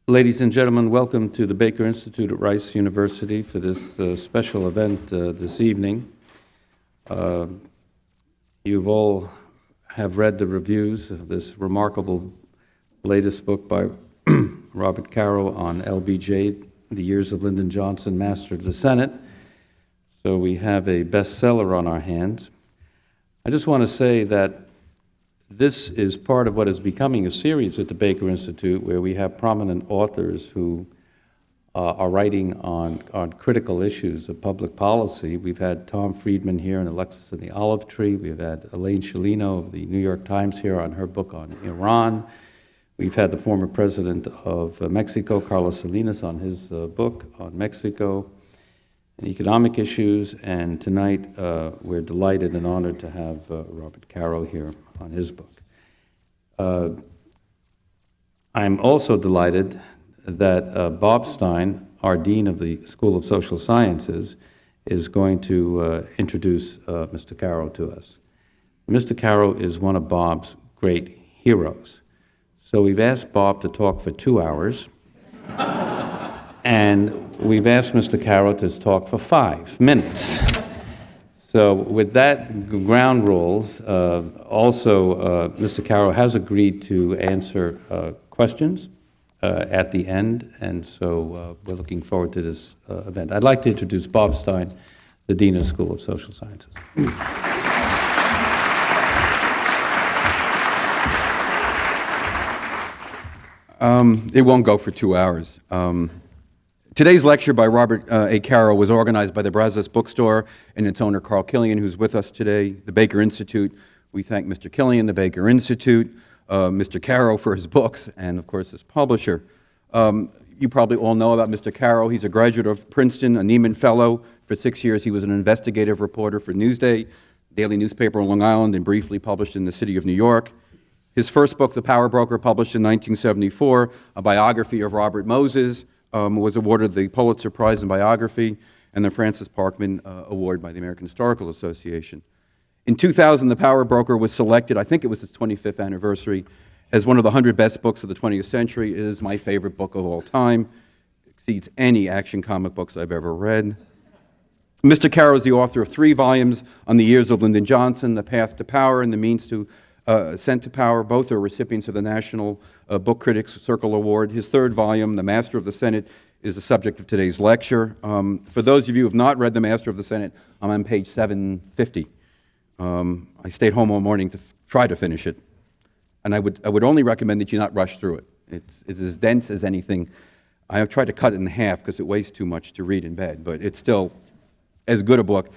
Ladies and gentlemen, welcome to the Baker Institute at Rice University for this special event this evening. You've all have read the reviews of this remarkable latest book by Robert Caro on LBJ, The Years of Lyndon Johnson, Master of the Senate. So we have a bestseller on our hands. I just want to say that this is part of what is becoming a series at the Baker Institute, where we have prominent authors who are writing on critical issues of public policy. We've had Tom Friedman here and Alexis and the Olive Tree. We've had Elaine Scialino of the New York Times here on her book on Iran. We've had the former president of Mexico, Carlos Salinas, on his book on Mexico and economic issues. And tonight, we're delighted and honored to have Robert Caro here on his book. I'm also delighted that Bob Stein, our Dean of the School of Social Sciences, is going to introduce Mr. Caro to us. Mr. Caro is one of Bob's great heroes. So we've asked Bob to talk for 2 hours, and we've asked Mr. Caro to talk for 5 minutes. So with that ground rules, Mr. Caro has agreed to answer questions at the end, and so we're looking forward to this event. I'd like to introduce Bob Stein, the Dean of the School of Social Sciences. It won't go for 2 hours. Today's lecture by Robert A. Caro was organized by the Brazos Bookstore and its owner, Killian, who's with us today, the Baker Institute. We thank Mr. Killian, the Baker Institute, Mr. Caro for his books, and of course his publisher. You probably all know about Mr. Caro. He's a graduate of Princeton, a Nieman Fellow. For 6 years, he was an investigative reporter for Newsday, daily newspaper on Long Island, and briefly published in the city of New York. His first book, The Power Broker, published in 1974, a biography of Robert Moses, was awarded the Pulitzer Prize in Biography and the Francis Parkman Award by the American Historical Association. In 2000, The Power Broker was selected, I think it was its 25th anniversary, as one of the 100 best books of the 20th century. It is my favorite book of all time. It exceeds any action comic books I've ever read. Mr. Caro is the author of 3 volumes on the years of Lyndon Johnson, The Path to Power and The Means to Ascent to Power. Both are recipients of the National Book Critics Circle Award. His 3rd volume, The Master of the Senate, is the subject of today's lecture. For those of you who have not read The Master of the Senate, I'm on page 750. I stayed home all morning to try to finish it. And I would only recommend that you not rush through it. It's as dense as anything. I have tried to cut it in half because it weighs too much to read in bed, but it's still as good a book.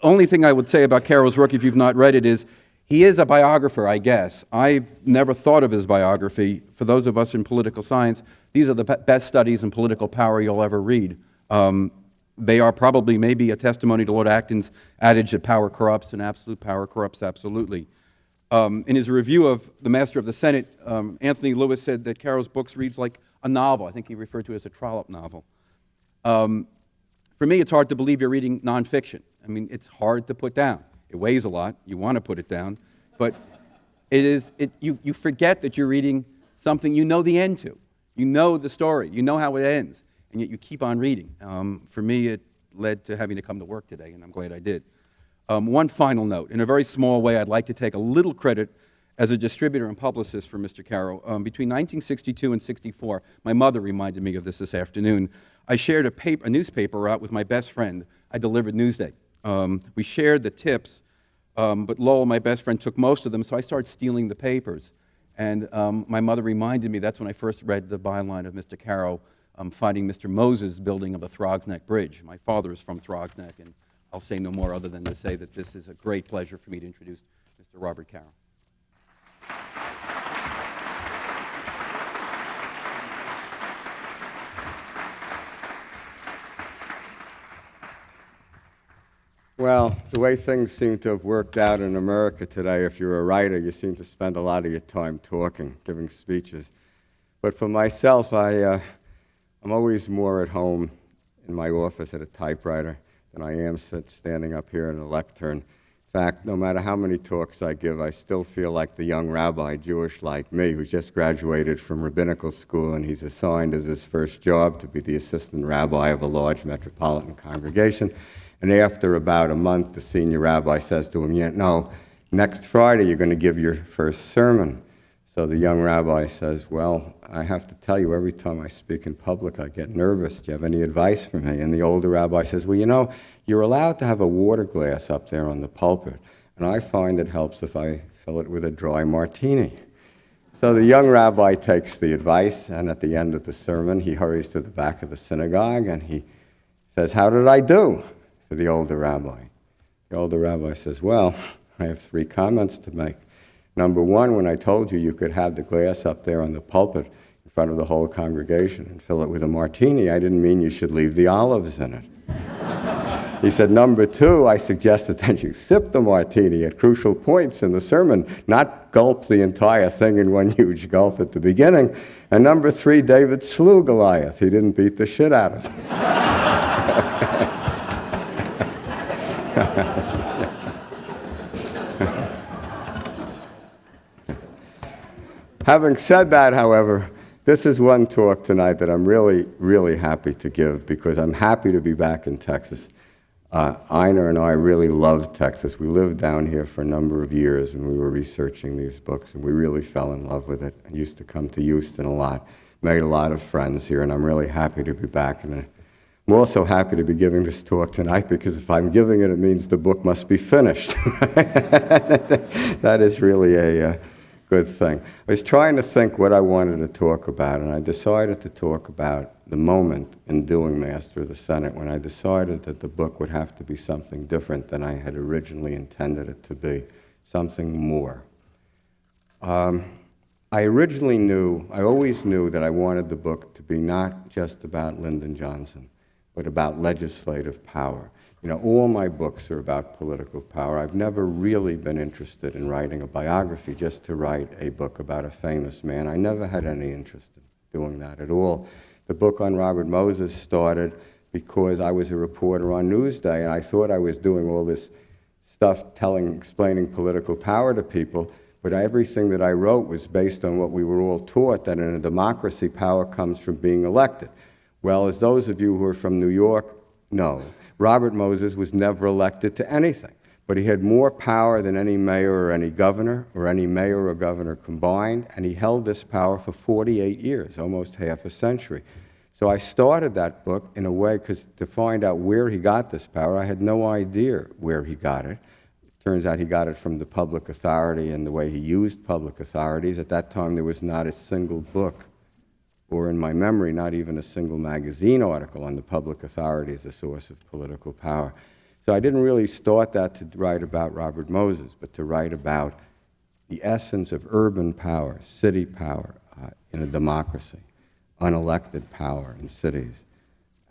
Only thing I would say about Caro's work, if you've not read it, is he is a biographer, I guess. I've never thought of his biography. For those of us in political science, these are the best studies in political power you'll ever read. They are probably maybe a testimony to Lord Acton's adage that power corrupts and absolute power corrupts absolutely. In his review of The Master of the Senate, Anthony Lewis said that Caro's books reads like a novel. I think he referred to it as a trollop novel. For me, it's hard to believe you're reading nonfiction. I mean, it's hard to put down. It weighs a lot. You want to put it down. But you forget that you're reading something you know the end to. You know the story. You know how it ends. And yet you keep on reading. For me, it led to having to come to work today, and I'm glad I did. One final note. In a very small way, I'd like to take a little credit as a distributor and publicist for Mr. Caro. Between 1962 and 64, my mother reminded me of this afternoon, I shared a newspaper out with my best friend. I delivered Newsday. We shared the tips, but Lowell, my best friend, took most of them, so I started stealing the papers. And my mother reminded me, that's when I first read the byline of Mr. Caro, finding Mr. Moses' building of the Throgs Neck Bridge. My father is from Throgs Neck, and I'll say no more other than to say that this is a great pleasure for me to introduce Mr. Robert Caro. Well, the way things seem to have worked out in America today, if you're a writer, you seem to spend a lot of your time talking, giving speeches. But for myself, I'm always more at home in my office at a typewriter than I am standing up here in a lectern In fact, no matter how many talks I give, I still feel like the young rabbi, Jewish like me, who's just graduated from rabbinical school, and he's assigned as his first job to be the assistant rabbi of a large metropolitan congregation. And after about a month, the senior rabbi says to him, no, next Friday you're going to give your first sermon. So the young rabbi says, well, I have to tell you, every time I speak in public, I get nervous. Do you have any advice for me? And the older rabbi says, well, you're allowed to have a water glass up there on the pulpit, and I find it helps if I fill it with a dry martini. So the young rabbi takes the advice, and at the end of the sermon, he hurries to the back of the synagogue, and he says, how did I do? To the older rabbi. The older rabbi says, well, I have 3 comments to make. Number 1, when I told you you could have the glass up there on the pulpit in front of the whole congregation and fill it with a martini, I didn't mean you should leave the olives in it. He said, number 2, I suggested that you sip the martini at crucial points in the sermon, not gulp the entire thing in one huge gulp at the beginning. And number 3, David slew Goliath. He didn't beat the shit out of him. Having said that, however, this is one talk tonight that I'm really, really happy to give because I'm happy to be back in Texas. Einar and I really loved Texas. We lived down here for a number of years and we were researching these books, and we really fell in love with it. I used to come to Houston a lot, made a lot of friends here, and I'm really happy to be back. And I'm also happy to be giving this talk tonight because if I'm giving it, it means the book must be finished. That is really a good thing. I was trying to think what I wanted to talk about, and I decided to talk about the moment in doing Master of the Senate when I decided that the book would have to be something different than I had originally intended it to be, something more. I always knew that I wanted the book to be not just about Lyndon Johnson, but about legislative power. All my books are about political power. I've never really been interested in writing a biography just to write a book about a famous man. I never had any interest in doing that at all. The book on Robert Moses started because I was a reporter on Newsday, and I thought I was doing all this stuff explaining political power to people, but everything that I wrote was based on what we were all taught, that in a democracy, power comes from being elected. Well, as those of you who are from New York know, Robert Moses was never elected to anything, but he had more power than any mayor or any governor or any mayor or governor combined, and he held this power for 48 years, almost half a century. So I started that book in a way because to find out where he got this power, I had no idea where he got it. It turns out he got it from the public authority and the way he used public authorities. At that time, there was not a single book, or in my memory, not even a single magazine article on the public authority as a source of political power. So I didn't really start that to write about Robert Moses, but to write about the essence of urban power, city power in a democracy, unelected power in cities.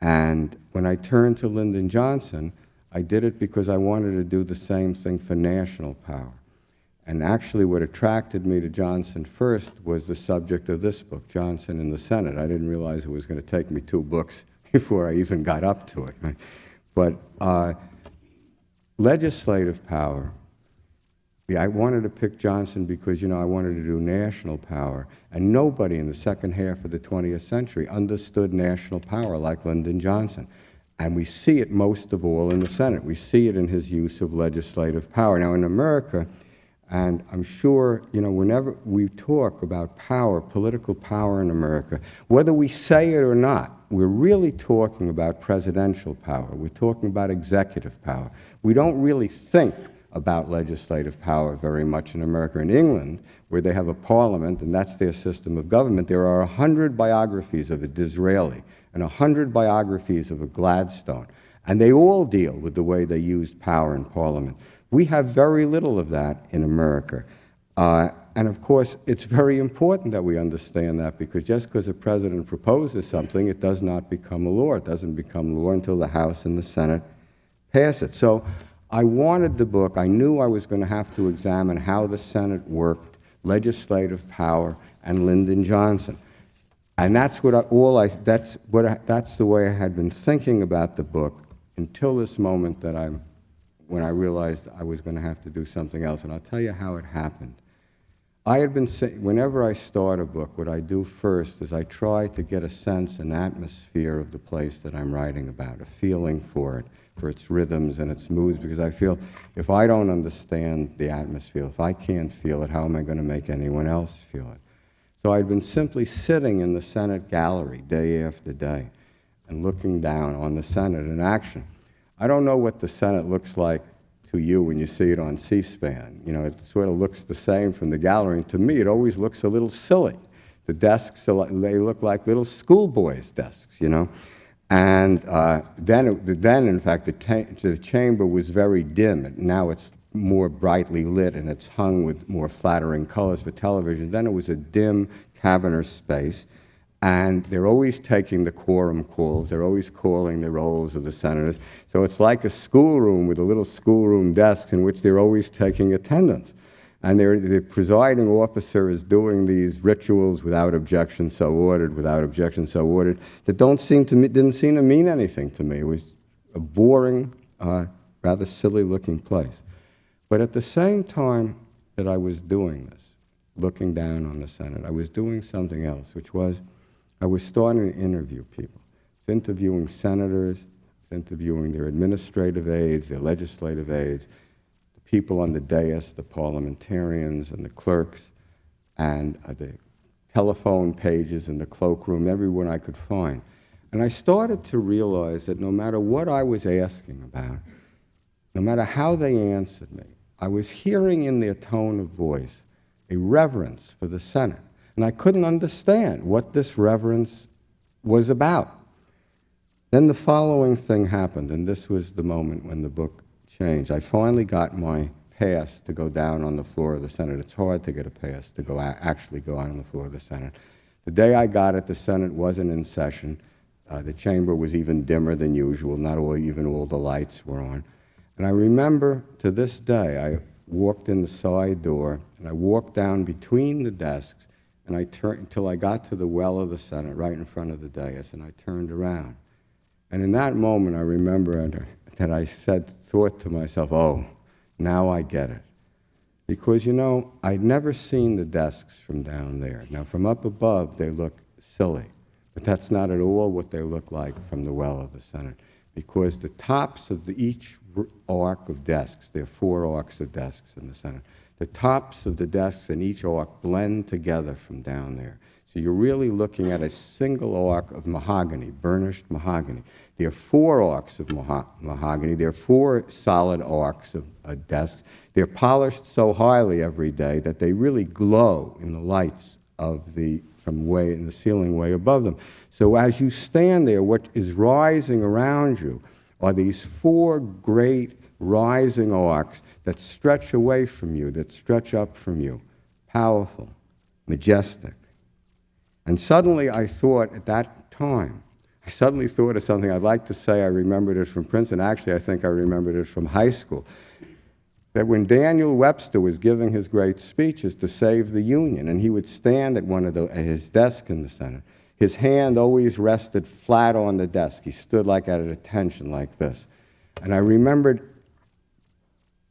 And when I turned to Lyndon Johnson, I did it because I wanted to do the same thing for national power. And actually what attracted me to Johnson first was the subject of this book, Johnson in the Senate. I didn't realize it was going to take me 2 books before I even got up to it. Right? But legislative power, I wanted to pick Johnson because, I wanted to do national power. And nobody in the second half of the 20th century understood national power like Lyndon Johnson. And we see it most of all in the Senate. We see it in his use of legislative power. Now, in America, and I'm sure, whenever we talk about power, political power in America, whether we say it or not, we're really talking about presidential power. We're talking about executive power. We don't really think about legislative power very much in America. In England, where they have a parliament, and that's their system of government, there are 100 biographies of a Disraeli and 100 biographies of a Gladstone, and they all deal with the way they used power in parliament. We have very little of that in America. And of course, it's very important that we understand that, because just because a president proposes something, it does not become a law. It doesn't become law until the House and the Senate pass it. So I wanted the book. I knew I was going to have to examine how the Senate worked, legislative power, and Lyndon Johnson. And that's the way I had been thinking about the book until this moment that I'm when I realized I was going to have to do something else. And I'll tell you how it happened. I had been saying, whenever I start a book, what I do first is I try to get a sense, an atmosphere of the place that I'm writing about, a feeling for it, for its rhythms and its moods, because I feel if I don't understand the atmosphere, if I can't feel it, how am I going to make anyone else feel it? So I'd been simply sitting in the Senate gallery day after day and looking down on the Senate in action. I don't know what the Senate looks like to you when you see it on C-SPAN. You know, it sort of looks the same from the gallery, and to me it always looks a little silly. The desks, they look like little schoolboys' desks, you know. And then, in fact, the chamber was very dim. Now it's more brightly lit, and it's hung with more flattering colors for television. Then it was a dim cabinet space, and they're always taking the quorum calls. They're always calling the rolls of the senators. So it's like a schoolroom with a little schoolroom desks in which they're always taking attendance. And the presiding officer is doing these rituals without objection, so ordered, without objection, so ordered, that didn't seem to mean anything to me. It was a boring, rather silly-looking place. But at the same time that I was doing this, looking down on the Senate, I was doing something else, which was I was starting to interview people. I was interviewing senators, I was interviewing their administrative aides, their legislative aides, the people on the dais, the parliamentarians and the clerks, and the telephone pages in the cloakroom, everyone I could find. And I started to realize that no matter what I was asking about, no matter how they answered me, I was hearing in their tone of voice a reverence for the Senate. And I couldn't understand what this reverence was about. Then the following thing happened, and this was the moment when the book changed. I finally got my pass to go down on the floor of the Senate. It's hard to get a pass to actually go out on the floor of the Senate. The day I got it, the Senate wasn't in session. The chamber was even dimmer than usual. Not even all the lights were on. And I remember to this day, I walked in the side door, and I walked down between the desks, and I turned until I got to the well of the Senate, right in front of the dais, and I turned around. And in that moment, I remember that I thought to myself, oh, now I get it. Because, you know, I'd never seen the desks from down there. Now, from up above, they look silly, but that's not at all what they look like from the well of the Senate. Because the tops of each arc of desks, there are 4 arcs of desks in the Senate, the tops of the desks in each arc blend together from down there. So you're really looking at a single arc of mahogany, burnished mahogany. There are 4 arcs of mahogany. There are 4 solid arcs of desks. They're polished so highly every day that they really glow in the lights from way in the ceiling way above them. So as you stand there, what is rising around you are these 4 great rising arcs that stretch away from you, that stretch up from you, powerful, majestic. And suddenly I thought at that time, I suddenly thought of something. I'd like to say I remembered it from Princeton. Actually, I think I remembered it from high school. That when Daniel Webster was giving his great speeches to save the Union, and he would stand at his desk in the Senate, his hand always rested flat on the desk. He stood like at attention like this. And I remembered,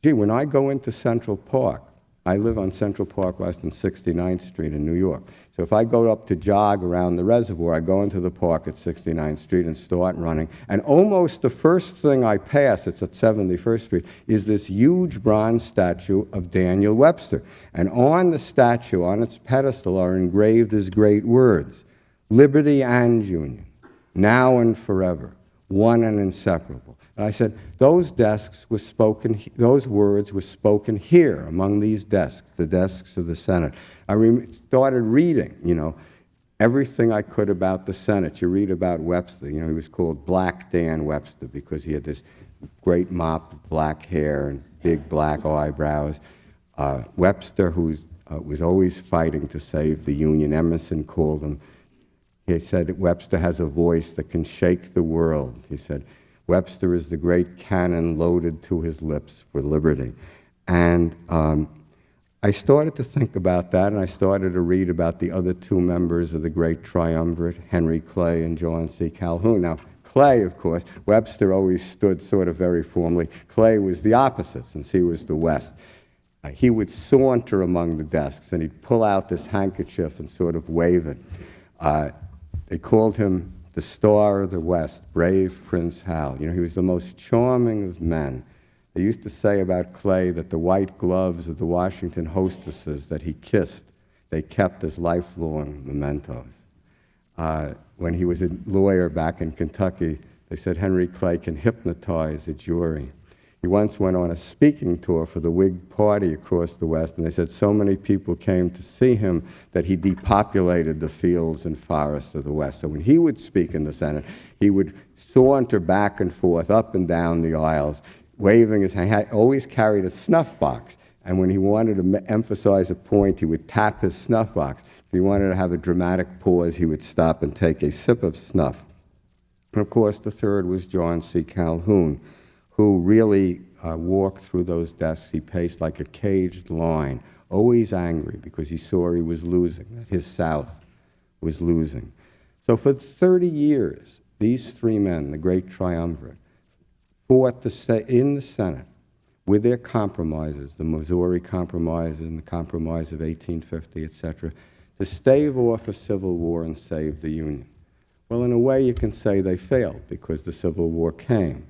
gee, when I go into Central Park, I live on Central Park West and 69th Street in New York. So if I go up to jog around the reservoir, I go into the park at 69th Street and start running. And almost the first thing I pass, it's at 71st Street, is this huge bronze statue of Daniel Webster. And on the statue, on its pedestal, are engraved his great words, liberty and union, now and forever, one and inseparable. And I said, those words were spoken here among these desks, the desks of the Senate. I started reading, you know, everything I could about the Senate. You read about Webster, you know, he was called Black Dan Webster because he had this great mop of black hair and big black eyebrows. Webster, who was always fighting to save the Union. Emerson called him. He said Webster has a voice that can shake the world. He said, Webster is the great cannon loaded to his lips for liberty. And I started to think about that, and I started to read about the other 2 members of the great triumvirate, Henry Clay and John C. Calhoun. Now, Clay, of course, Webster always stood sort of very formally. Clay was the opposite, since he was the West. He would saunter among the desks, and he'd pull out this handkerchief and sort of wave it. They called him the Star of the West, brave Prince Hal. You know, he was the most charming of men. They used to say about Clay that the white gloves of the Washington hostesses that he kissed, they kept as lifelong mementos. When he was a lawyer back in Kentucky, they said Henry Clay can hypnotize a jury. He once went on a speaking tour for the Whig Party across the West, and they said so many people came to see him that he depopulated the fields and forests of the West. So when he would speak in the Senate, he would saunter back and forth, up and down the aisles, waving his hand. He always carried a snuff box, and when he wanted to emphasize a point, he would tap his snuff box. If he wanted to have a dramatic pause, he would stop and take a sip of snuff. And of course, the third was John C. Calhoun, who really walked through those desks. He paced like a caged lion, always angry because he saw he was losing, that his South was losing. So for 30 years, these three men, the great triumvirate, fought in the Senate with their compromises, the Missouri Compromise and the Compromise of 1850, etc., to stave off a civil war and save the Union. Well, in a way, you can say they failed because the Civil War came.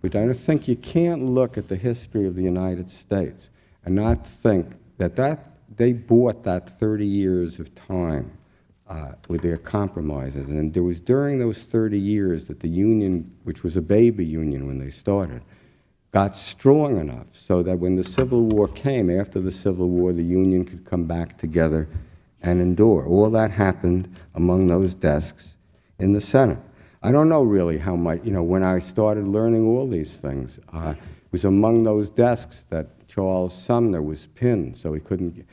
But I think you can't look at the history of the United States and not think that they bought that 30 years of time with their compromises. And there was during those 30 years that the Union, which was a baby Union when they started, got strong enough so that when the Civil War came, after the Civil War, the Union could come back together and endure. All that happened among those desks in the Senate. I don't know really how much, when I started learning all these things, it was among those desks that Charles Sumner was pinned, so he couldn't,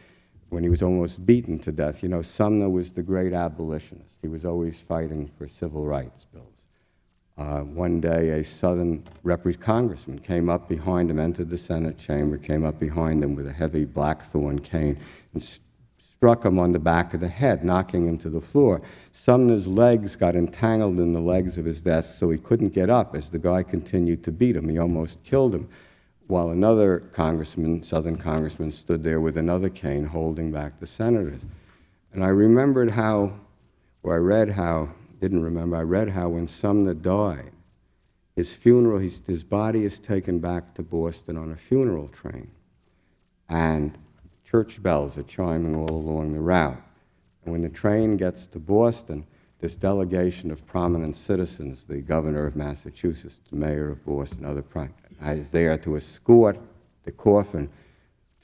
when he was almost beaten to death. Sumner was the great abolitionist. He was always fighting for civil rights bills. One day, a Southern congressman came up behind him, entered the Senate chamber, came up behind him with a heavy blackthorn cane, and struck him on the back of the head, knocking him to the floor. Sumner's legs got entangled in the legs of his desk, so he couldn't get up as the guy continued to beat him. He almost killed him, while another congressman, Southern congressman, stood there with another cane holding back the senators. And I remembered how, or I read how, didn't remember, I read how when Sumner died, his funeral, his body is taken back to Boston on a funeral train. And church bells are chiming all along the route. And when the train gets to Boston, this delegation of prominent citizens, the governor of Massachusetts, the mayor of Boston, other is there to escort the coffin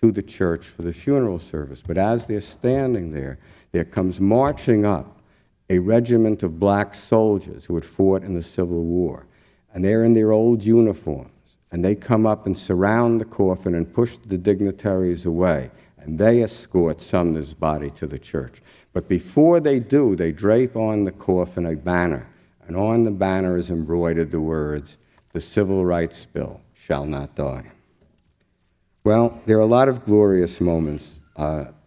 to the church for the funeral service. But as they're standing there comes marching up a regiment of black soldiers who had fought in the Civil War. And they're in their old uniforms. And they come up and surround the coffin and push the dignitaries away. And they escort Sumner's body to the church. But before they do, they drape on the coffin a banner. And on the banner is embroidered the words, "The Civil Rights Bill shall not die." Well, there are a lot of glorious moments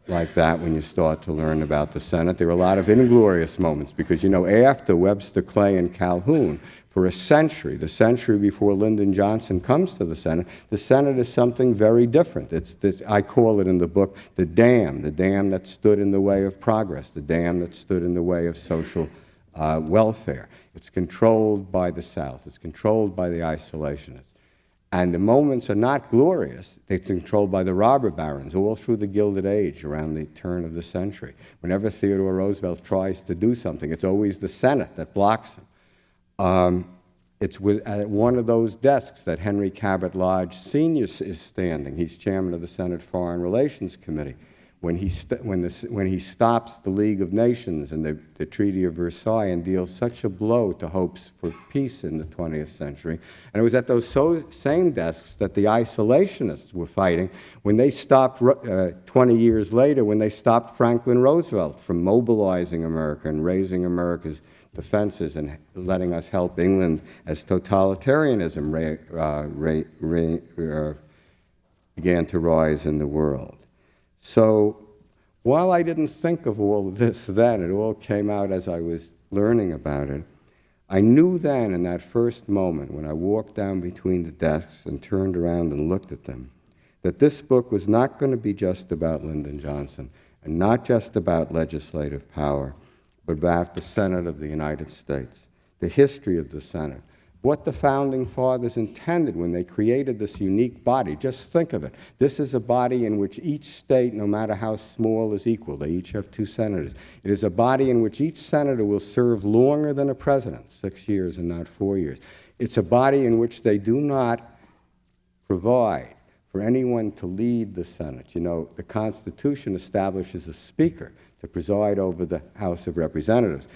like that when you start to learn about the Senate. There are a lot of inglorious moments because, after Webster, Clay, and Calhoun, for a century, the century before Lyndon Johnson comes to the Senate is something very different. It's this, I call it in the book, the dam that stood in the way of progress, the dam that stood in the way of social welfare. It's controlled by the South. It's controlled by the isolationists. And the moments are not glorious. It's controlled by the robber barons all through the Gilded Age around the turn of the century. Whenever Theodore Roosevelt tries to do something, it's always the Senate that blocks him. It's at one of those desks that Henry Cabot Lodge Sr. is standing. He's chairman of the Senate Foreign Relations Committee. When he stops the League of Nations and the Treaty of Versailles and deals such a blow to hopes for peace in the 20th century. And it was at those same desks that the isolationists were fighting when they stopped, 20 years later, when they stopped Franklin Roosevelt from mobilizing America and raising America's defenses and letting us help England as totalitarianism began to rise in the world. So while I didn't think of all of this then, it all came out as I was learning about it, I knew then in that first moment when I walked down between the desks and turned around and looked at them, that this book was not going to be just about Lyndon Johnson and not just about legislative power, but about the Senate of the United States, the history of the Senate, what the Founding Fathers intended when they created this unique body. Just think of it. This is a body in which each state, no matter how small, is equal. They each have 2 senators. It is a body in which each senator will serve longer than a president, 6 years and not 4 years. It's a body in which they do not provide for anyone to lead the Senate. You know, the Constitution establishes a speaker to preside over the House of Representatives.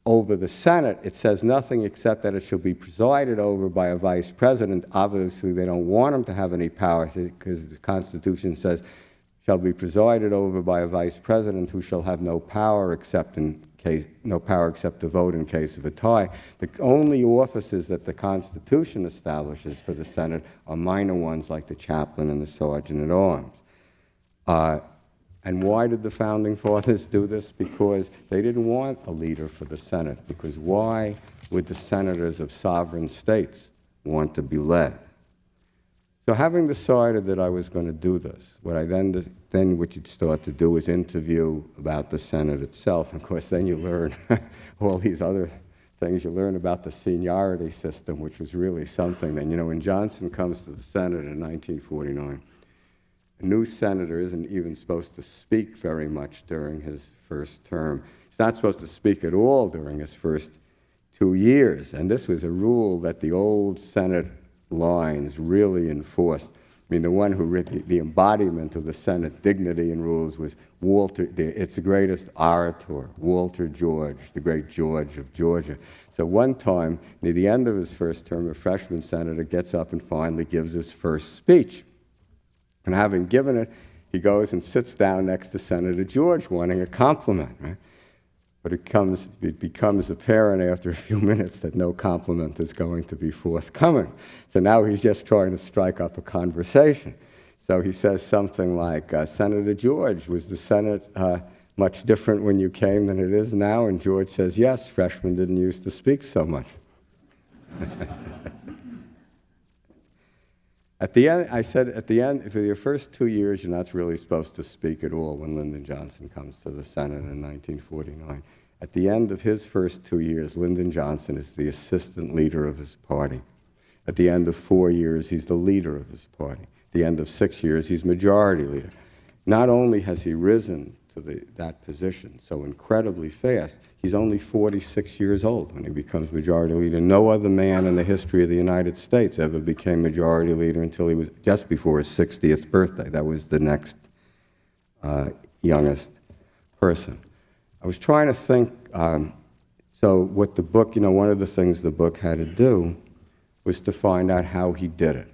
Over the Senate, it says nothing except that it shall be presided over by a vice president. Obviously, they don't want him to have any power because the Constitution says shall be presided over by a vice president who shall have no power except to vote in case of a tie. The only offices that the Constitution establishes for the Senate are minor ones like the chaplain and the sergeant at arms. And why did the Founding Fathers do this? Because they didn't want a leader for the Senate. Because why would the senators of sovereign states want to be led? So having decided that I was going to do this, what I then what you'd start to do is interview about the Senate itself. And of course, then you learn all these other things. You learn about the seniority system, which was really something. Then, you know, when Johnson comes to the Senate in 1949, a new senator isn't even supposed to speak very much during his first term. He's not supposed to speak at all during his first 2 years. And this was a rule that the old Senate lines really enforced. I mean, the one who the embodiment of the Senate dignity and rules was its greatest orator, Walter George, the great George of Georgia. So one time, near the end of his first term, a freshman senator gets up and finally gives his first speech. And having given it, he goes and sits down next to Senator George, wanting a compliment, right? But it becomes apparent after a few minutes that no compliment is going to be forthcoming. So now he's just trying to strike up a conversation. So he says something like, Senator George, was the Senate much different when you came than it is now? And George says, yes, freshmen didn't used to speak so much. At the end, I said, at the end, for your first 2 years, you're not really supposed to speak at all when Lyndon Johnson comes to the Senate in 1949. At the end of his first 2 years, Lyndon Johnson is the assistant leader of his party. At the end of 4 years, he's the leader of his party. At the end of 6 years, he's majority leader. Not only has he risen to that position so incredibly fast, he's only 46 years old when he becomes majority leader. No other man in the history of the United States ever became majority leader until he was just before his 60th birthday. That was the next youngest person. I was trying to think, so what the book, you know, one of the things the book had to do was to find out how he did it.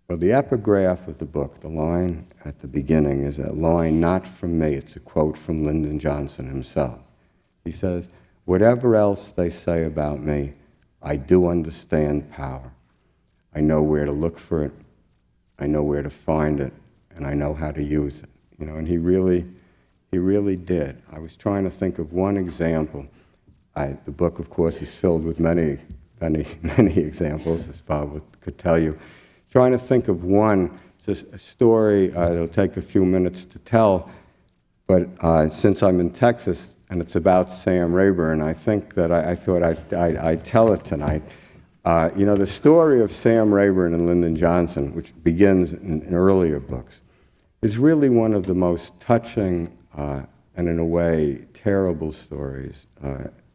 Well, the epigraph of the book, the line at the beginning, is a line not from me. It's a quote from Lyndon Johnson himself. He says, whatever else they say about me, I do understand power. I know where to look for it. I know where to find it. And I know how to use it. You know, and he really did. I was trying to think of one example. The book, of course, is filled with many examples, as Bob could tell you. Trying to think of one, just a story that'll take a few minutes to tell, but since I'm in Texas and it's about Sam Rayburn, I think that I thought I'd tell it tonight. You know, the story of Sam Rayburn and Lyndon Johnson, which begins in earlier books, is really one of the most touching and, in a way, terrible stories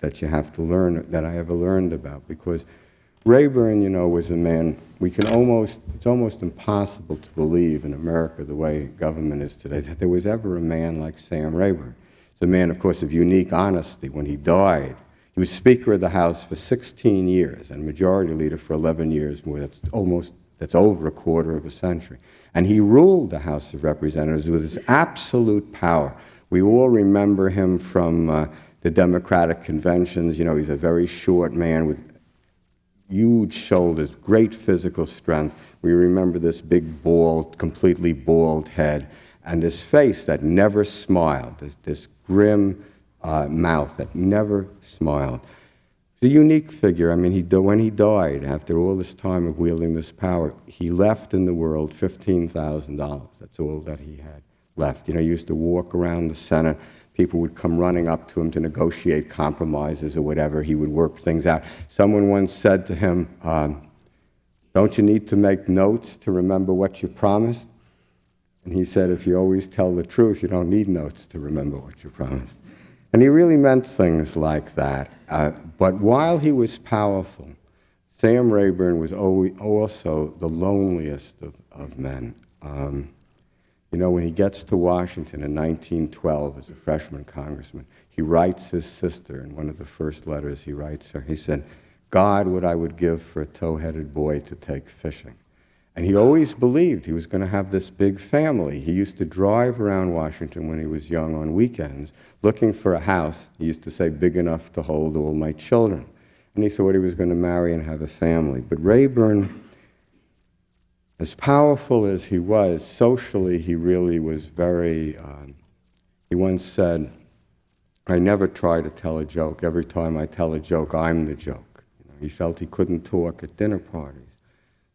that you have to learn, that I ever learned about, because Rayburn, you know, was a man, it's almost impossible to believe in America the way government is today, that there was ever a man like Sam Rayburn. He's a man, of course, of unique honesty. When he died, he was Speaker of the House for 16 years and Majority Leader for 11 years more. That's over a quarter of a century. And he ruled the House of Representatives with his absolute power. We all remember him from the Democratic conventions. You know, he's a very short man with huge shoulders, great physical strength. We remember this big bald, completely bald head, and this face that never smiled, this grim mouth that never smiled. He's a unique figure. I mean, when he died, after all this time of wielding this power, he left in the world $15,000. That's all that he had left. You know, he used to walk around the Senate. People would come running up to him to negotiate compromises or whatever. He would work things out. Someone once said to him, don't you need to make notes to remember what you promised? And he said, if you always tell the truth, you don't need notes to remember what you promised. And he really meant things like that. But while he was powerful, Sam Rayburn was also the loneliest of men. You know, when he gets to Washington in 1912 as a freshman congressman, he writes his sister in one of the first letters he writes her, he said, God, what I would give for a tow-headed boy to take fishing. And he always believed he was going to have this big family. He used to drive around Washington when he was young on weekends, looking for a house, he used to say, big enough to hold all my children. And he thought he was going to marry and have a family. But Rayburn, as powerful as he was, socially he really was very, he once said, I never try to tell a joke. Every time I tell a joke, I'm the joke. You know, he felt he couldn't talk at dinner parties.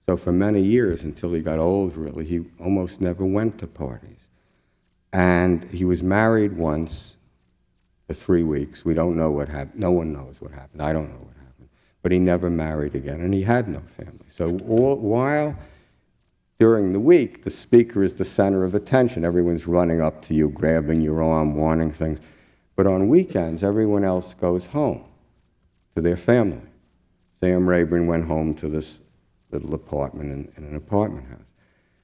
So for many years, until he got old, really, he almost never went to parties. And he was married once for 3 weeks. We don't know what happened. No one knows what happened. I don't know what happened. But he never married again, and he had no family. So while during the week, the speaker is the center of attention. Everyone's running up to you, grabbing your arm, wanting things. But on weekends, everyone else goes home to their family. Sam Rayburn went home to this little apartment in an apartment house.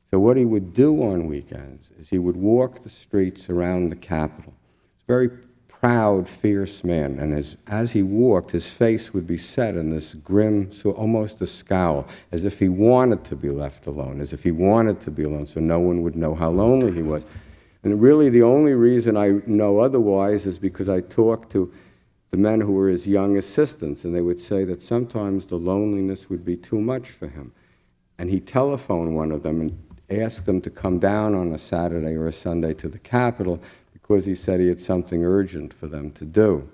So what he would do on weekends is he would walk the streets around the Capitol. He's a very proud, fierce man, and as he walked, his face would be set in this grim, so almost a scowl, as if he wanted to be left alone, as if he wanted to be alone so no one would know how lonely he was. And really the only reason I know otherwise is because I talked to the men who were his young assistants, and they would say that sometimes the loneliness would be too much for him. And he telephoned one of them and asked them to come down on a Saturday or a Sunday to the Capitol because he said he had something urgent for them to do.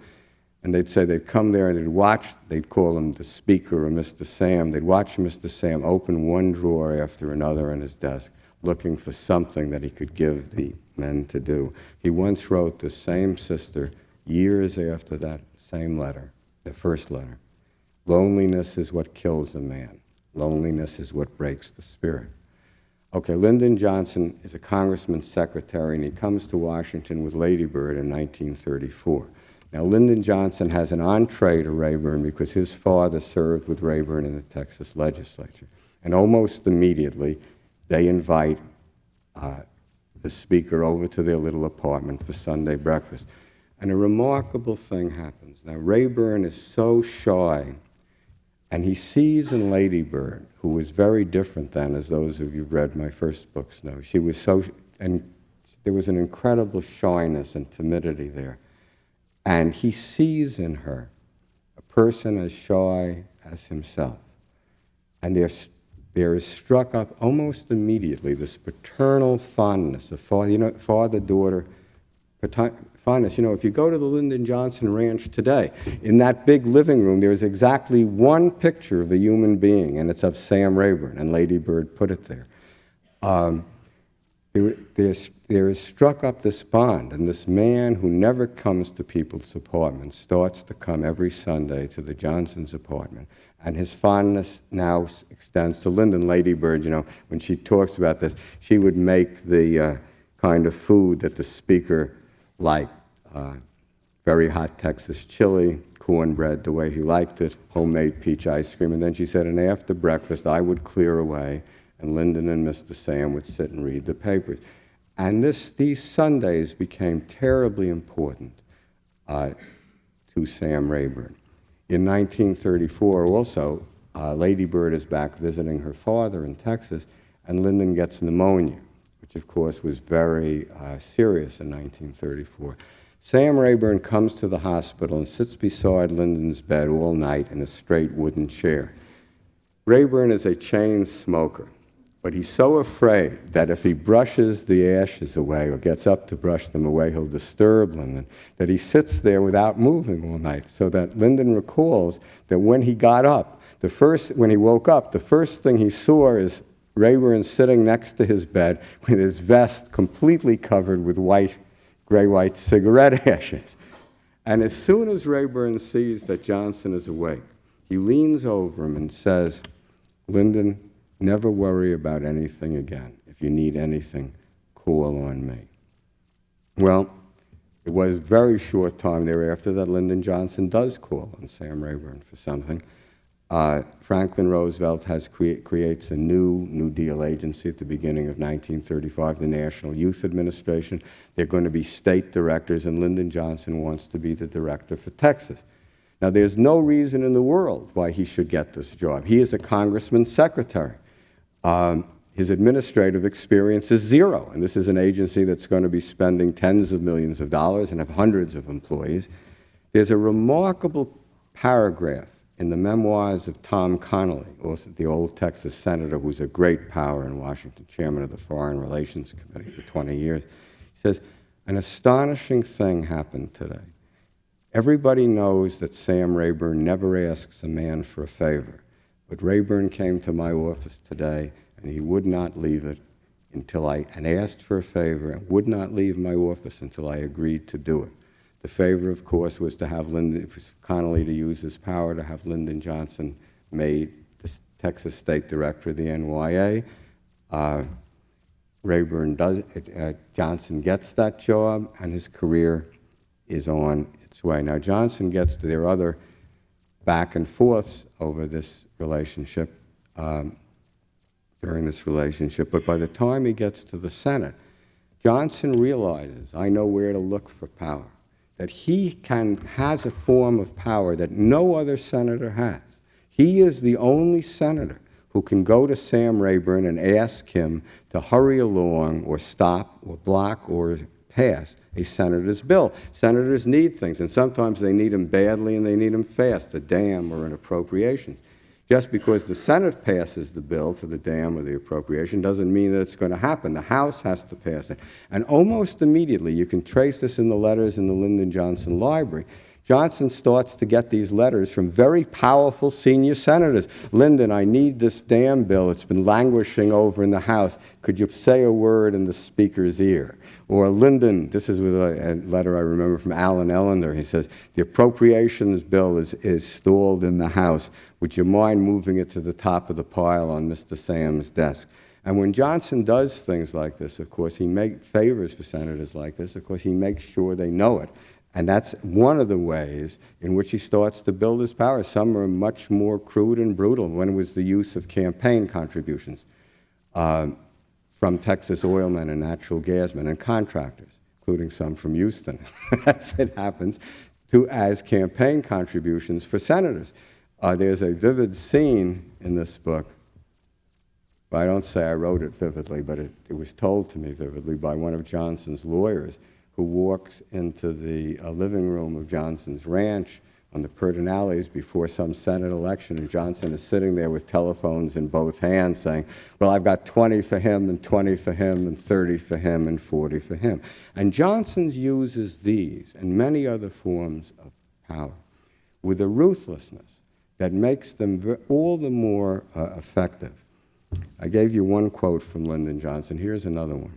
And they'd say they'd come there and they'd call him the speaker or Mr. Sam. They'd watch Mr. Sam open one drawer after another on his desk, looking for something that he could give the men to do. He once wrote the same sister years after that same letter, the first letter. Loneliness is what kills a man. Loneliness is what breaks the spirit. Okay, Lyndon Johnson is a congressman's secretary, and he comes to Washington with Lady Bird in 1934. Now, Lyndon Johnson has an entree to Rayburn because his father served with Rayburn in the Texas legislature. And almost immediately, they invite the speaker over to their little apartment for Sunday breakfast. And a remarkable thing happens. Now, Rayburn is so shy, and he sees in Lady Bird, who was very different then, as those of you who've read my first books know. She was so, and there was an incredible shyness and timidity there. And he sees in her a person as shy as himself. And there is struck up almost immediately this paternal fondness of father-daughter fondness. You know, if you go to the Lyndon Johnson Ranch today, in that big living room, there's exactly one picture of a human being, and it's of Sam Rayburn, and Lady Bird put it there. There is struck up this bond, and this man who never comes to people's apartments starts to come every Sunday to the Johnsons' apartment, and his fondness now extends to Lyndon. Lady Bird, you know, when she talks about this, she would make the kind of food that the speaker liked. Very hot Texas chili, cornbread the way he liked it, homemade peach ice cream. And then she said, and after breakfast, I would clear away, and Lyndon and Mr. Sam would sit and read the papers. And these Sundays became terribly important to Sam Rayburn. In 1934, also, Lady Bird is back visiting her father in Texas, and Lyndon gets pneumonia, which of course was very serious in 1934. Sam Rayburn comes to the hospital and sits beside Lyndon's bed all night in a straight wooden chair. Rayburn is a chain smoker. But he's so afraid that if he brushes the ashes away or gets up to brush them away, he'll disturb Lyndon, that he sits there without moving all night. So that Lyndon recalls that when he got up, when he woke up, the first thing he saw is Rayburn sitting next to his bed with his vest completely covered with gray-white cigarette ashes. And as soon as Rayburn sees that Johnson is awake, he leans over him and says, "Lyndon, never worry about anything again. If you need anything, call on me." Well, it was a very short time thereafter that Lyndon Johnson does call on Sam Rayburn for something. Franklin Roosevelt creates a New Deal agency at the beginning of 1935, the National Youth Administration. They're going to be state directors, and Lyndon Johnson wants to be the director for Texas. Now, there's no reason in the world why he should get this job. He is a congressman's secretary. His administrative experience is zero, and this is an agency that's going to be spending tens of millions of dollars and have hundreds of employees. There's a remarkable paragraph in the memoirs of Tom Connolly, also the old Texas senator who's a great power in Washington, chairman of the Foreign Relations Committee for 20 years. He says, "An astonishing thing happened today. Everybody knows that Sam Rayburn never asks a man for a favor, but Rayburn came to my office today and he would not leave it and asked for a favor and would not leave my office until I agreed to do it. The favor, of course, was to have Connolly to use his power to have Lyndon Johnson made the Texas State Director of the NYA. Johnson gets that job, and his career is on its way. Now, Johnson gets to their other back and forths over this relationship, during this relationship, but by the time he gets to the Senate, Johnson realizes, I know where to look for power, that he has a form of power that no other senator has. He is the only senator who can go to Sam Rayburn and ask him to hurry along or stop or block or pass a senator's bill. Senators need things, and sometimes they need them badly and they need them fast, a dam or an appropriation. Just because the Senate passes the bill for the dam or the appropriation doesn't mean that it's going to happen. The House has to pass it. And almost immediately, you can trace this in the letters in the Lyndon Johnson Library, Johnson starts to get these letters from very powerful senior senators. "Lyndon, I need this dam bill. It's been languishing over in the House. Could you say a word in the Speaker's ear?" Or, "Lyndon," this is with a letter I remember from Alan Ellender. He says, "The appropriations bill is stalled in the House. Would you mind moving it to the top of the pile on Mr. Sam's desk?" And when Johnson does things like this, of course, he makes favors for senators like this. Of course, he makes sure they know it. And that's one of the ways in which he starts to build his power. Some are much more crude and brutal. One was the use of campaign contributions from Texas oilmen and natural gasmen and contractors, including some from Houston, as it happens, as campaign contributions for senators. There's a vivid scene in this book. I don't say I wrote it vividly, but it was told to me vividly by one of Johnson's lawyers, who walks into the living room of Johnson's ranch on the Pedernales before some Senate election, and Johnson is sitting there with telephones in both hands saying, "Well, I've got 20 for him, and 20 for him, and 30 for him, and 40 for him." And Johnson uses these and many other forms of power with a ruthlessness that makes them all the more effective. I gave you one quote from Lyndon Johnson. Here's another one.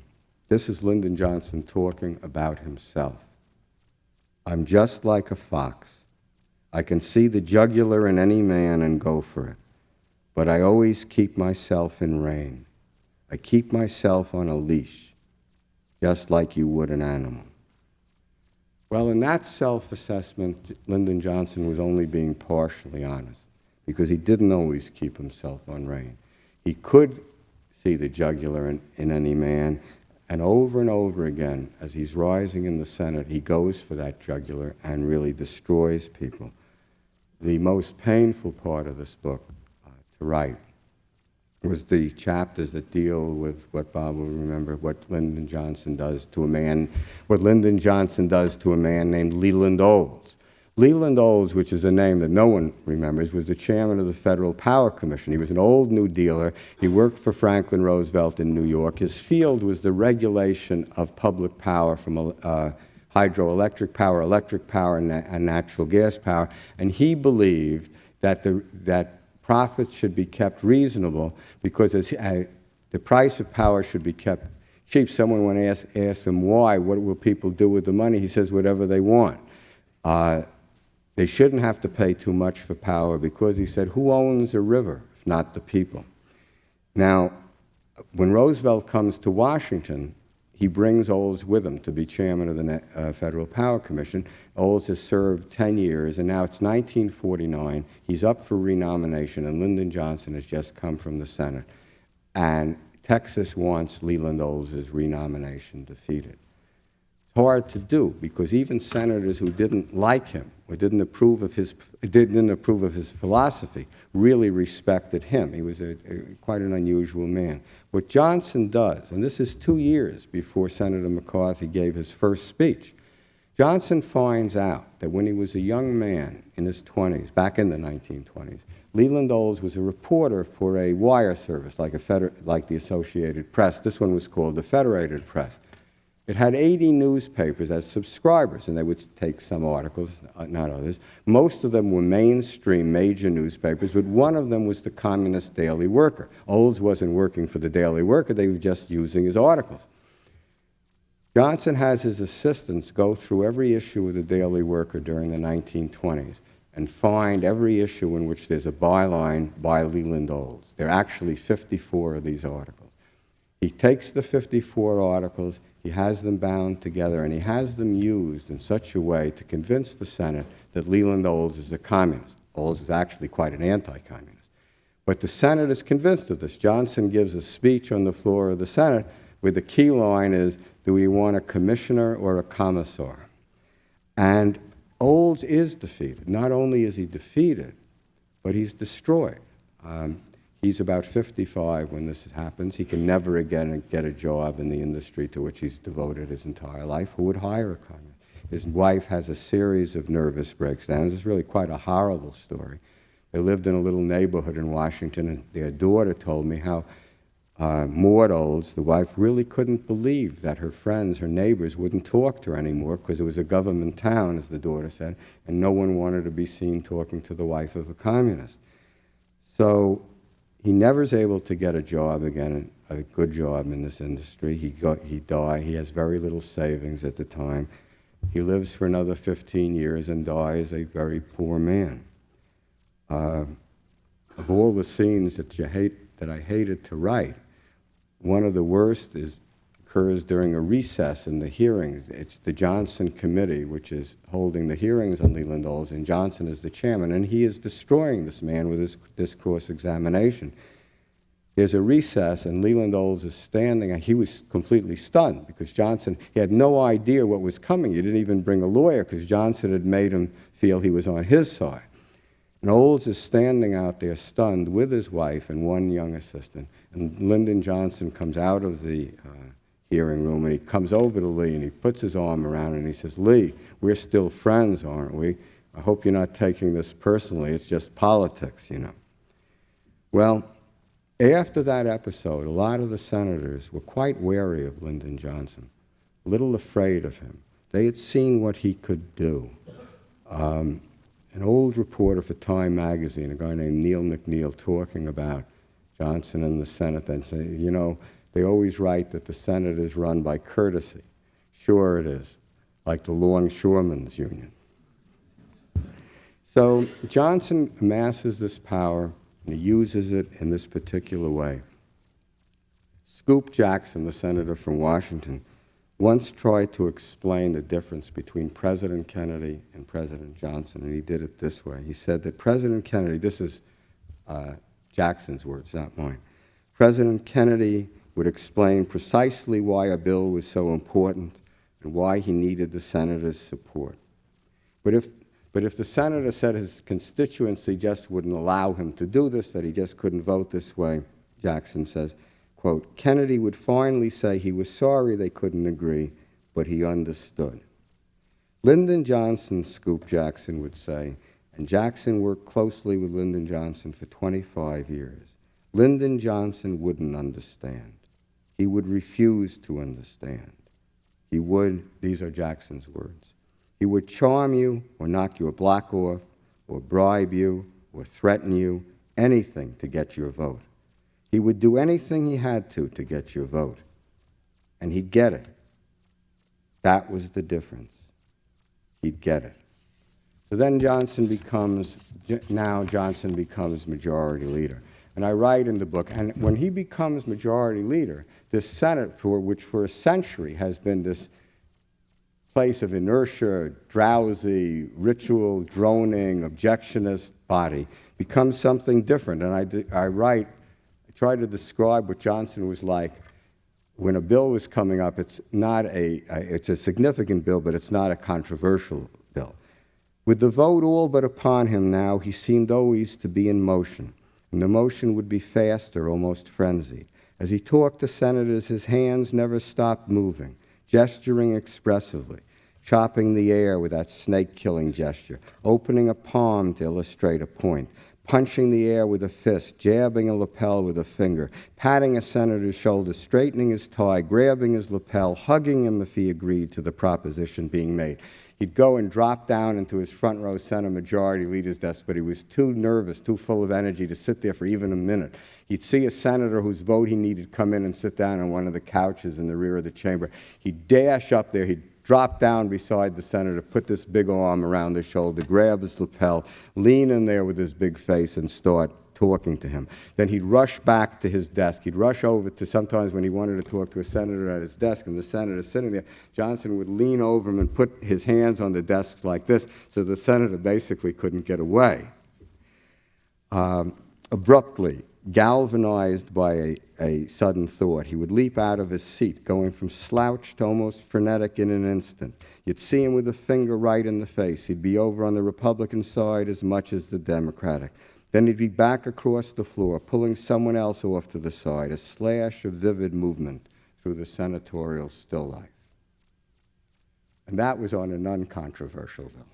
This is Lyndon Johnson talking about himself. "I'm just like a fox. I can see the jugular in any man and go for it. But I always keep myself in rein. I keep myself on a leash, just like you would an animal." Well, in that self-assessment, Lyndon Johnson was only being partially honest, because he didn't always keep himself on rein. He could see the jugular in any man, and over again, as he's rising in the Senate, he goes for that jugular and really destroys people. The most painful part of this book to write was the chapters that deal with what Bob will remember, what Lyndon Johnson does to a man named Leland Olds. Leland Olds, which is a name that no one remembers, was the chairman of the Federal Power Commission. He was an old New Dealer. He worked for Franklin Roosevelt in New York. His field was the regulation of public power from hydroelectric power, electric power, and natural gas power. And he believed that that profits should be kept reasonable because the price of power should be kept cheap. Someone when asked him why, what will people do with the money? He says whatever they want. They shouldn't have to pay too much for power because, he said, who owns a river if not the people? Now, when Roosevelt comes to Washington, he brings Olds with him to be chairman of the Federal Power Commission. Olds has served 10 years, and now it's 1949. He's up for renomination, and Lyndon Johnson has just come from the Senate. And Texas wants Leland Olds' renomination defeated. It's hard to do because even senators who didn't like him or didn't approve of his philosophy really respected him. He was quite an unusual man. What Johnson does, and this is 2 years before Senator McCarthy gave his first speech, Johnson finds out that when he was a young man in his 20s, back in the 1920s, Leland Olds was a reporter for a wire service like the Associated Press. This one was called the Federated Press. It had 80 newspapers as subscribers, and they would take some articles, not others. Most of them were mainstream major newspapers, but one of them was the Communist Daily Worker. Olds wasn't working for the Daily Worker, they were just using his articles. Johnson has his assistants go through every issue of the Daily Worker during the 1920s and find every issue in which there's a byline by Leland Olds. There are actually 54 of these articles. He takes the 54 articles, he has them bound together, and he has them used in such a way to convince the Senate that Leland Olds is a communist. Olds was actually quite an anti-communist. But the Senate is convinced of this. Johnson gives a speech on the floor of the Senate where the key line is, do we want a commissioner or a commissar? And Olds is defeated. Not only is he defeated, but he's destroyed. He's about 55 when this happens. He can never again get a job in the industry to which he's devoted his entire life. Who would hire a communist? His wife has a series of nervous breakdowns. It's really quite a horrible story. They lived in a little neighborhood in Washington, and their daughter told me how Maud Olds, the wife, really couldn't believe that her friends, her neighbors, wouldn't talk to her anymore because it was a government town, as the daughter said, and no one wanted to be seen talking to the wife of a communist. So he never is able to get a job again, a good job in this industry. He died. He has very little savings at the time. He lives for another 15 years and dies a very poor man. Of all the scenes that I hated to write, one of the worst occurs during a recess in the hearings. It's the Johnson Committee, which is holding the hearings on Leland Olds, and Johnson is the chairman, and he is destroying this man with this cross-examination. There's a recess, and Leland Olds is standing, and he was completely stunned because Johnson, he had no idea what was coming. He didn't even bring a lawyer because Johnson had made him feel he was on his side. And Olds is standing out there stunned with his wife and one young assistant. And Lyndon Johnson comes out of the hearing room, and he comes over to Lee, and he puts his arm around him, and he says, "Lee, we're still friends, aren't we? I hope you're not taking this personally. It's just politics, you know." Well, after that episode, a lot of the senators were quite wary of Lyndon Johnson, a little afraid of him. They had seen what he could do. An old reporter for Time magazine, a guy named Neil McNeil, talking about Johnson and the Senate, then saying, you know, they always write that the Senate is run by courtesy. Sure it is, like the Longshoremen's Union. So Johnson amasses this power, and he uses it in this particular way. Scoop Jackson, the senator from Washington, once tried to explain the difference between President Kennedy and President Johnson, and he did it this way. He said that President Kennedy, this is Jackson's words, not mine, President Kennedy would explain precisely why a bill was so important and why he needed the senator's support. But if the senator said his constituency just wouldn't allow him to do this, that he just couldn't vote this way, Jackson says, quote, Kennedy would finally say he was sorry they couldn't agree, but he understood. Lyndon Johnson scooped, Jackson would say, and Jackson worked closely with Lyndon Johnson for 25 years. Lyndon Johnson wouldn't understand. He would refuse to understand. He would, these are Jackson's words, he would charm you or knock your block off or bribe you or threaten you, anything to get your vote. He would do anything he had to get your vote. And he'd get it. That was the difference. He'd get it. So then Johnson becomes majority leader. And I write in the book, and when he becomes majority leader, this Senate, which for a century has been this place of inertia, drowsy, ritual, droning, objectionist body, becomes something different. And I try to describe what Johnson was like when a bill was coming up. It's a significant bill, but it's not a controversial bill. With the vote all but upon him now, he seemed always to be in motion, and the motion would be faster, almost frenzied. As he talked to senators, his hands never stopped moving, gesturing expressively, chopping the air with that snake-killing gesture, opening a palm to illustrate a point, punching the air with a fist, jabbing a lapel with a finger, patting a senator's shoulder, straightening his tie, grabbing his lapel, hugging him if he agreed to the proposition being made. He'd go and drop down into his front row Senate majority leader's desk, but he was too nervous, too full of energy to sit there for even a minute. He'd see a senator whose vote he needed come in and sit down on one of the couches in the rear of the chamber. He'd dash up there, he'd drop down beside the senator, put this big arm around his shoulder, grab his lapel, lean in there with his big face and start talking to him. Then he'd rush back to his desk. He'd rush over to, sometimes when he wanted to talk to a senator at his desk and the senator sitting there, Johnson would lean over him and put his hands on the desks like this so the senator basically couldn't get away. Abruptly, galvanized by a sudden thought, he would leap out of his seat, going from slouch to almost frenetic in an instant. You'd see him with a finger right in the face. He'd be over on the Republican side as much as the Democratic. Then he'd be back across the floor, pulling someone else off to the side, a slash of vivid movement through the senatorial still life. And that was on an uncontroversial bill.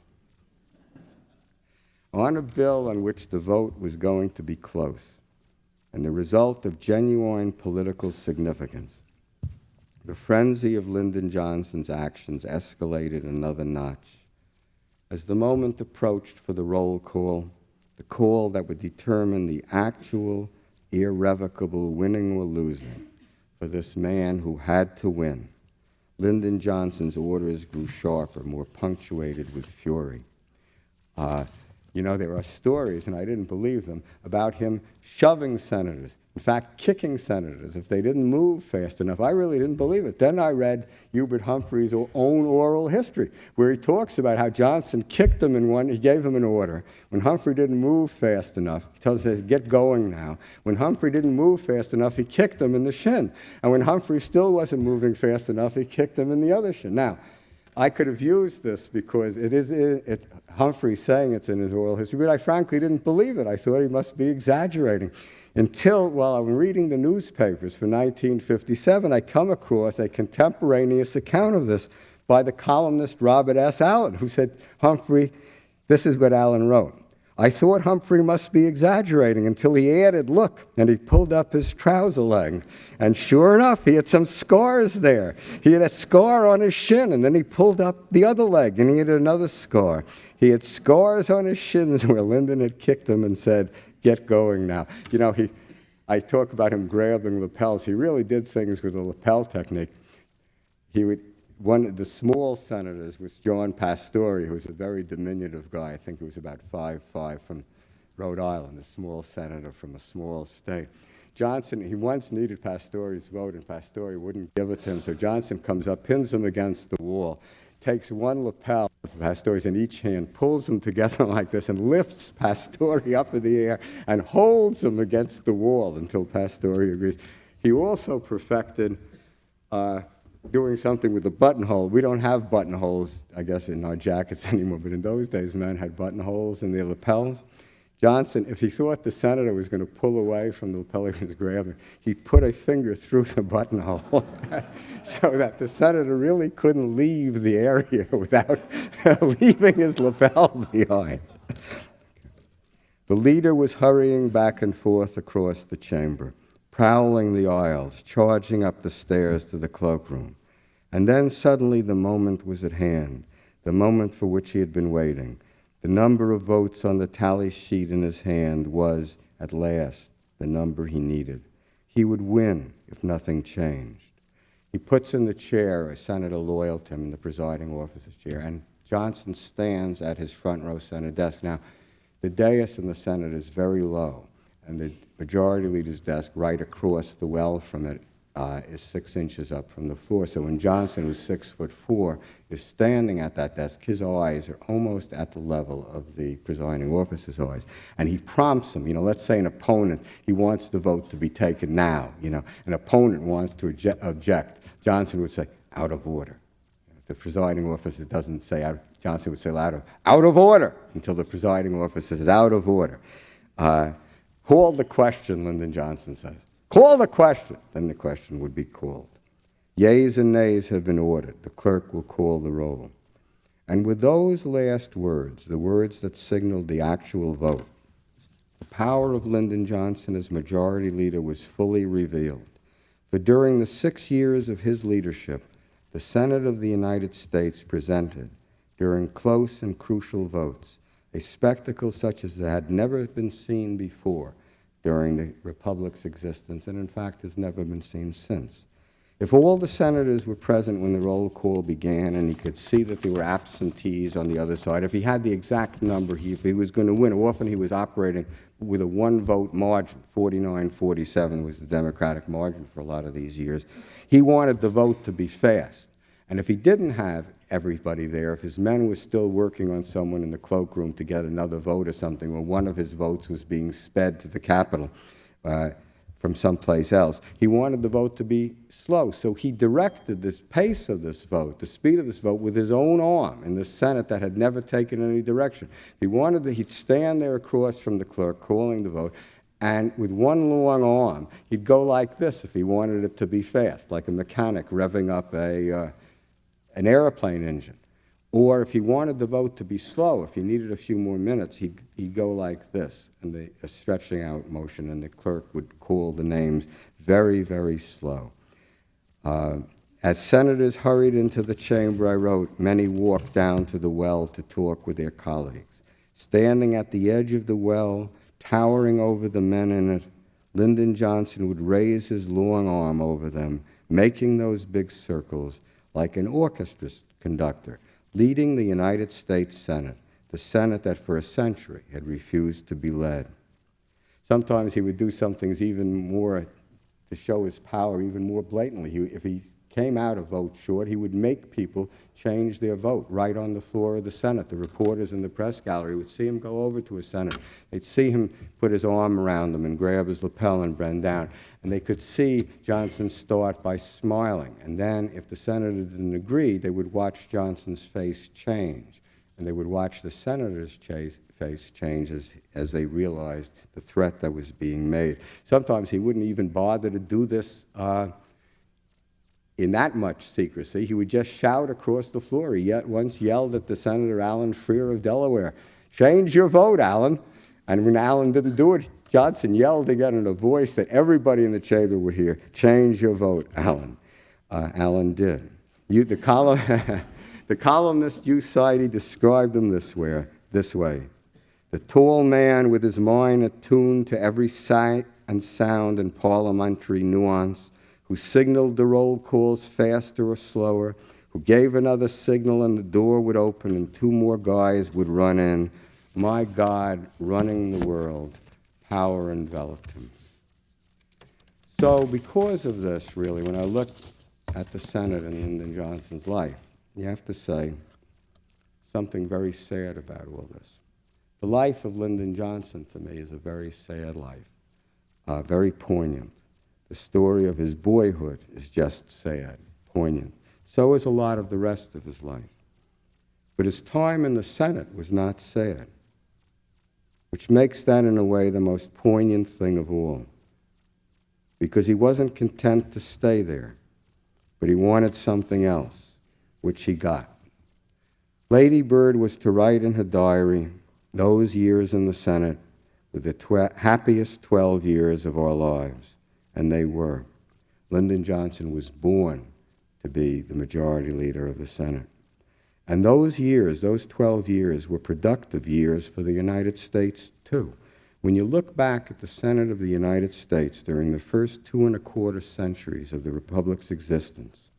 On a bill on which the vote was going to be close, and the result of genuine political significance. The frenzy of Lyndon Johnson's actions escalated another notch. As the moment approached for the roll call, the call that would determine the actual, irrevocable winning or losing for this man who had to win, Lyndon Johnson's orders grew sharper, more punctuated with fury. There are stories, and I didn't believe them, about him shoving senators, in fact, kicking senators if they didn't move fast enough. I really didn't believe it. Then I read Hubert Humphrey's own oral history, where he talks about how Johnson kicked him he gave him an order. When Humphrey didn't move fast enough, he tells us, get going now. When Humphrey didn't move fast enough, he kicked him in the shin. And when Humphrey still wasn't moving fast enough, he kicked him in the other shin. Now, I could have used this because Humphrey saying it's in his oral history, but I frankly didn't believe it. I thought he must be exaggerating. Until, while I'm reading the newspapers for 1957, I come across a contemporaneous account of this by the columnist Robert S. Allen, who said, Humphrey, this is what Allen wrote. I thought Humphrey must be exaggerating until he added, look, and he pulled up his trouser leg. And sure enough, he had some scars there. He had a scar on his shin, and then he pulled up the other leg, and he had another scar. He had scars on his shins where Lyndon had kicked him and said, get going now. I talk about him grabbing lapels. He really did things with a lapel technique. One of the small senators was John Pastore, who was a very diminutive guy. I think he was about 5'5", from Rhode Island, a small senator from a small state. Johnson, he once needed Pastore's vote, and Pastore wouldn't give it to him. So Johnson comes up, pins him against the wall, takes one lapel of Pastore's in each hand, pulls them together like this, and lifts Pastore up in the air and holds him against the wall until Pastore agrees. He also perfected doing something with the buttonhole. We don't have buttonholes, I guess, in our jackets anymore, but in those days, men had buttonholes in their lapels. Johnson, if he thought the senator was going to pull away from the lapel he was grabbing, he'd put a finger through the buttonhole so that the senator really couldn't leave the area without leaving his lapel behind. The leader was hurrying back and forth across the chamber, prowling the aisles, charging up the stairs to the cloakroom. And then suddenly the moment was at hand, the moment for which he had been waiting. The number of votes on the tally sheet in his hand was, at last, the number he needed. He would win if nothing changed. He puts in the chair a senator loyal to him in the presiding officer's chair, and Johnson stands at his front row center desk. Now, the dais in the Senate is very low, and the majority leader's desk right across the well from it is 6 inches up from the floor. So when Johnson, who's 6'4", is standing at that desk, his eyes are almost at the level of the presiding officer's eyes. And he prompts him, let's say an opponent, he wants the vote to be taken now, an opponent wants to object. Johnson would say, out of order. If the presiding officer doesn't say out, Johnson would say louder, out of order, until the presiding officer says, out of order. Call the question, Lyndon Johnson says. Call the question. Then the question would be called. Yeas and nays have been ordered. The clerk will call the roll. And with those last words, the words that signaled the actual vote, the power of Lyndon Johnson as majority leader was fully revealed. For during the 6 years of his leadership, the Senate of the United States presented, during close and crucial votes, a spectacle such as had never been seen before during the Republic's existence, and in fact has never been seen since. If all the senators were present when the roll call began and he could see that there were absentees on the other side, if he had the exact number, if he was going to win, often he was operating with a one-vote margin. 49-47 was the Democratic margin for a lot of these years. He wanted the vote to be fast. And if he didn't have everybody there, if his men were still working on someone in the cloakroom to get another vote or something, or one of his votes was being sped to the Capitol from someplace else, he wanted the vote to be slow. So he directed the pace of this vote, the speed of this vote, with his own arm in the Senate that had never taken any direction. He'd stand there across from the clerk calling the vote, and with one long arm, he'd go like this if he wanted it to be fast, like a mechanic revving up an airplane engine. Or if he wanted the vote to be slow, if he needed a few more minutes, he'd go like this, and a stretching out motion, and the clerk would call the names very, very slow. As senators hurried into the chamber, I wrote, many walked down to the well to talk with their colleagues. Standing at the edge of the well, towering over the men in it, Lyndon Johnson would raise his long arm over them, making those big circles, like an orchestra conductor, leading the United States Senate, the Senate that for a century had refused to be led. Sometimes he would do some things even more to show his power even more blatantly. If he came out a vote short, he would make people change their vote right on the floor of the Senate. The reporters in the press gallery would see him go over to a senator. They'd see him put his arm around them and grab his lapel and bend down. And they could see Johnson start by smiling. And then if the senator didn't agree, they would watch Johnson's face change. And they would watch the senator's face change as they realized the threat that was being made. Sometimes he wouldn't even bother to do this in that much secrecy. He would just shout across the floor. He once yelled at the Senator Alan Freer of Delaware, "Change your vote, Alan." And when Alan didn't do it, Johnson yelled again in a voice that everybody in the chamber would hear, "Change your vote, Alan." Alan did. The columnist Hugh Sidey described him this way. The tall man with his mind attuned to every sight and sound and parliamentary nuance, who signaled the roll calls faster or slower, who gave another signal and the door would open and two more guys would run in. My God, running the world, power enveloped him. So because of this, really, when I look at the Senate and Lyndon Johnson's life, you have to say something very sad about all this. The life of Lyndon Johnson, to me, is a very sad life, very poignant. The story of his boyhood is just sad, poignant. So is a lot of the rest of his life. But his time in the Senate was not sad. which makes that, in a way, the most poignant thing of all. Because he wasn't content to stay there, but he wanted something else, which he got. Lady Bird was to write in her diary, "Those years in the Senate were the happiest 12 years of our lives," and they were. Lyndon Johnson was born to be the majority leader of the Senate. And those years, those 12 years, were productive years for the United States, too. When you look back at the Senate of the United States during the first 2¼ centuries of the Republic's existence,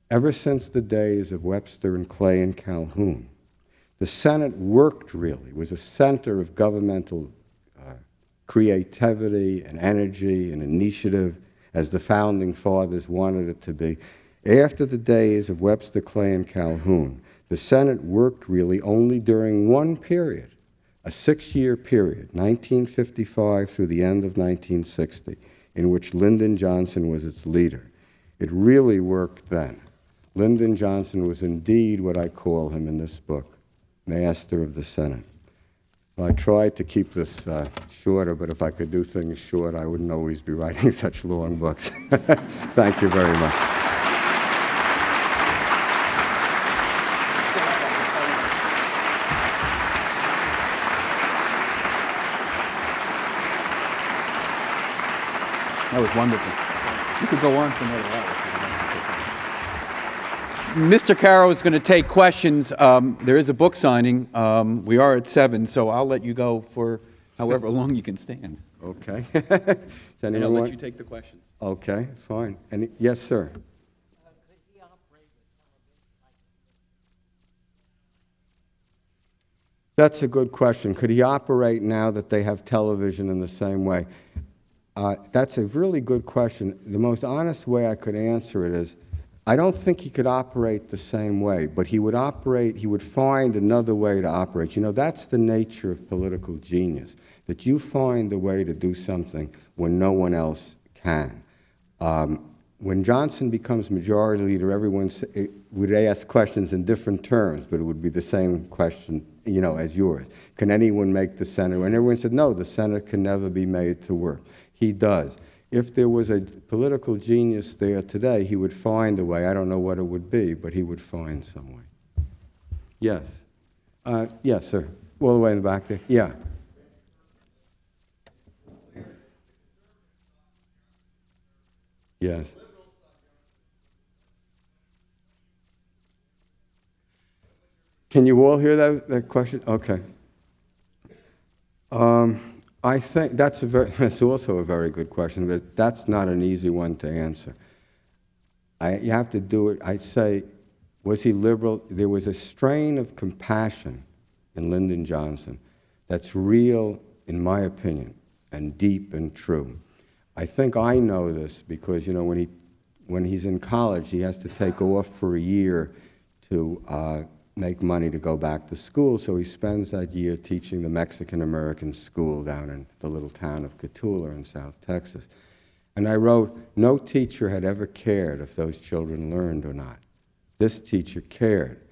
ever since the days of Webster and Clay and Calhoun, the Senate worked really, was a center of governmental creativity and energy and initiative, as the Founding Fathers wanted it to be. After the days of Webster, Clay, and Calhoun, the Senate worked really only during one period, a 6-year period, 1955 through the end of 1960, in which Lyndon Johnson was its leader. It really worked then. Lyndon Johnson was indeed what I call him in this book, master of the Senate. Well, I tried to keep this shorter, but if I could do things short, I wouldn't always be writing such long books. Thank you very much. That was wonderful. You could go on for another hour. Mr. Caro is going to take questions. There is a book signing. We are at 7, so I'll let you go for however long you can stand. Okay. And I'll let you take the questions. Okay, fine. Yes, sir. That's a good question. Could he operate now that they have television in the same way? That's a really good question. The most honest way I could answer it is, I don't think he could operate the same way, but he would find another way to operate. You know, that's the nature of political genius, that you find a way to do something when no one else can. When Johnson becomes majority leader, everyone would ask questions in different terms, but it would be the same question, you know, as yours. Can anyone make the Senate? And everyone said, no, the Senate can never be made to work. He does. If there was a political genius there today, he would find a way. I don't know what it would be, but he would find some way. Yes. Yes, sir. All the way in the back there. Yeah. Yes. Can you all hear that question? Okay. I think that's also a very good question, but that's not an easy one to answer. You have to do it. I'd say, was he liberal? There was a strain of compassion in Lyndon Johnson that's real, in my opinion, and deep and true. I think I know this because, you know, when he's in college, he has to take off for a year to make money to go back to school, so he spends that year teaching the Mexican-American school down in the little town of Cotulla in South Texas. And I wrote, no teacher had ever cared if those children learned or not. This teacher cared.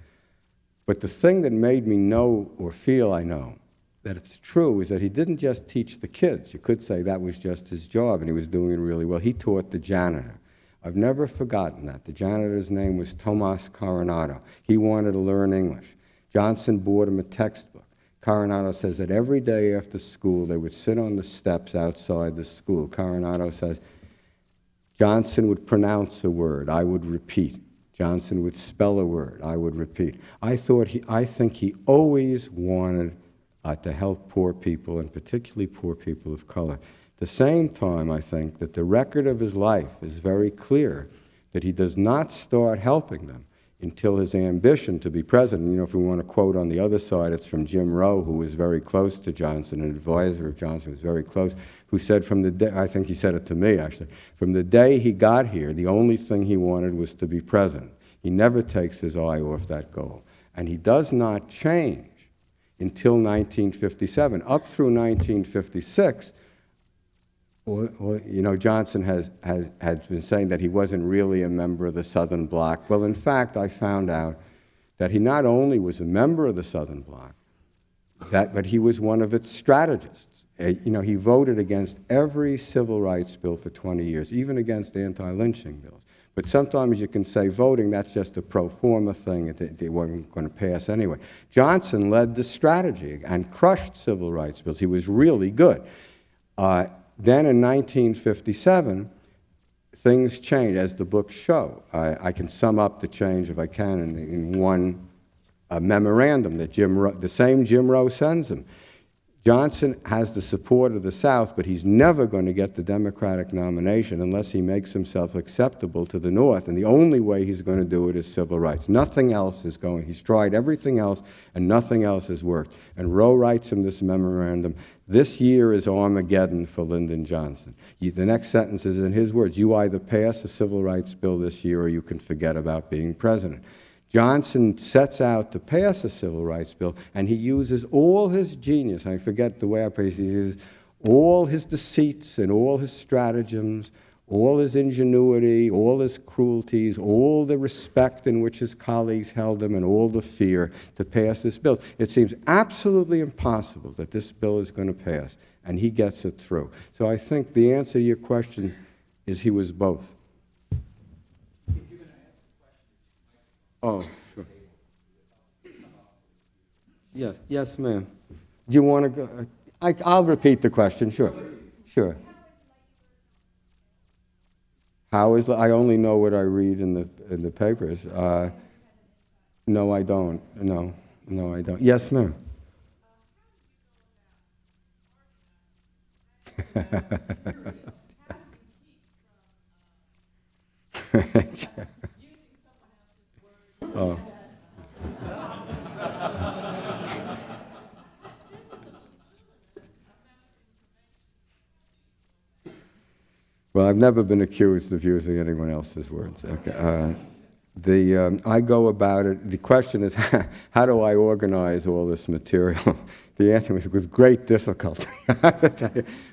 But the thing that made me know or feel I know that it's true is that he didn't just teach the kids. You could say that was just his job, and he was doing it really well. He taught the janitor. I've never forgotten that. The janitor's name was Tomas Coronado. He wanted to learn English. Johnson bought him a textbook. Coronado says that every day after school, they would sit on the steps outside the school. Coronado says, Johnson would pronounce a word, I would repeat. Johnson would spell a word, I would repeat. I think he always wanted to help poor people, and particularly poor people of color. At the same time, I think that the record of his life is very clear that he does not start helping them until his ambition to be president. You know, if we want to quote on the other side, it's from Jim Rowe, who was very close to Johnson, an advisor of Johnson, was very close, who said from the day, I think he said it to me actually, from the day he got here, the only thing he wanted was to be president. He never takes his eye off that goal. And he does not change until 1957. Up through 1956, well, you know, Johnson has been saying that he wasn't really a member of the Southern Bloc. Well, in fact, I found out that he not only was a member of the Southern Bloc, But he was one of its strategists. He voted against every civil rights bill for 20 years, even against anti-lynching bills. But sometimes you can say voting, that's just a pro forma thing. They weren't going to pass anyway. Johnson led the strategy and crushed civil rights bills. He was really good. Then in 1957, things changed, as the books show. I can sum up the change, if I can, in one memorandum that the same Jim Rowe sends him. Johnson has the support of the South, but he's never going to get the Democratic nomination unless he makes himself acceptable to the North, and the only way he's going to do it is civil rights. Nothing else is going. He's tried everything else, and nothing else has worked. And Rowe writes him this memorandum, "This year is Armageddon for Lyndon Johnson." The next sentence is in his words, "You either pass a civil rights bill this year or you can forget about being president." Johnson sets out to pass a civil rights bill, and he uses all his genius. I forget the way I put it. He uses all his deceits and all his stratagems, all his ingenuity, all his cruelties, all the respect in which his colleagues held him, and all the fear to pass this bill. It seems absolutely impossible that this bill is going to pass, and he gets it through. So I think the answer to your question is he was both. Oh, sure. Yes, ma'am. Do you want to go? I'll repeat the question, sure. Sure. How is, I only know what I read in the papers. No, I don't. No, I don't. Yes, ma'am. Oh. Well, I've never been accused of using anyone else's words. Okay. I go about it. The question is, how do I organize all this material? The answer was with great difficulty.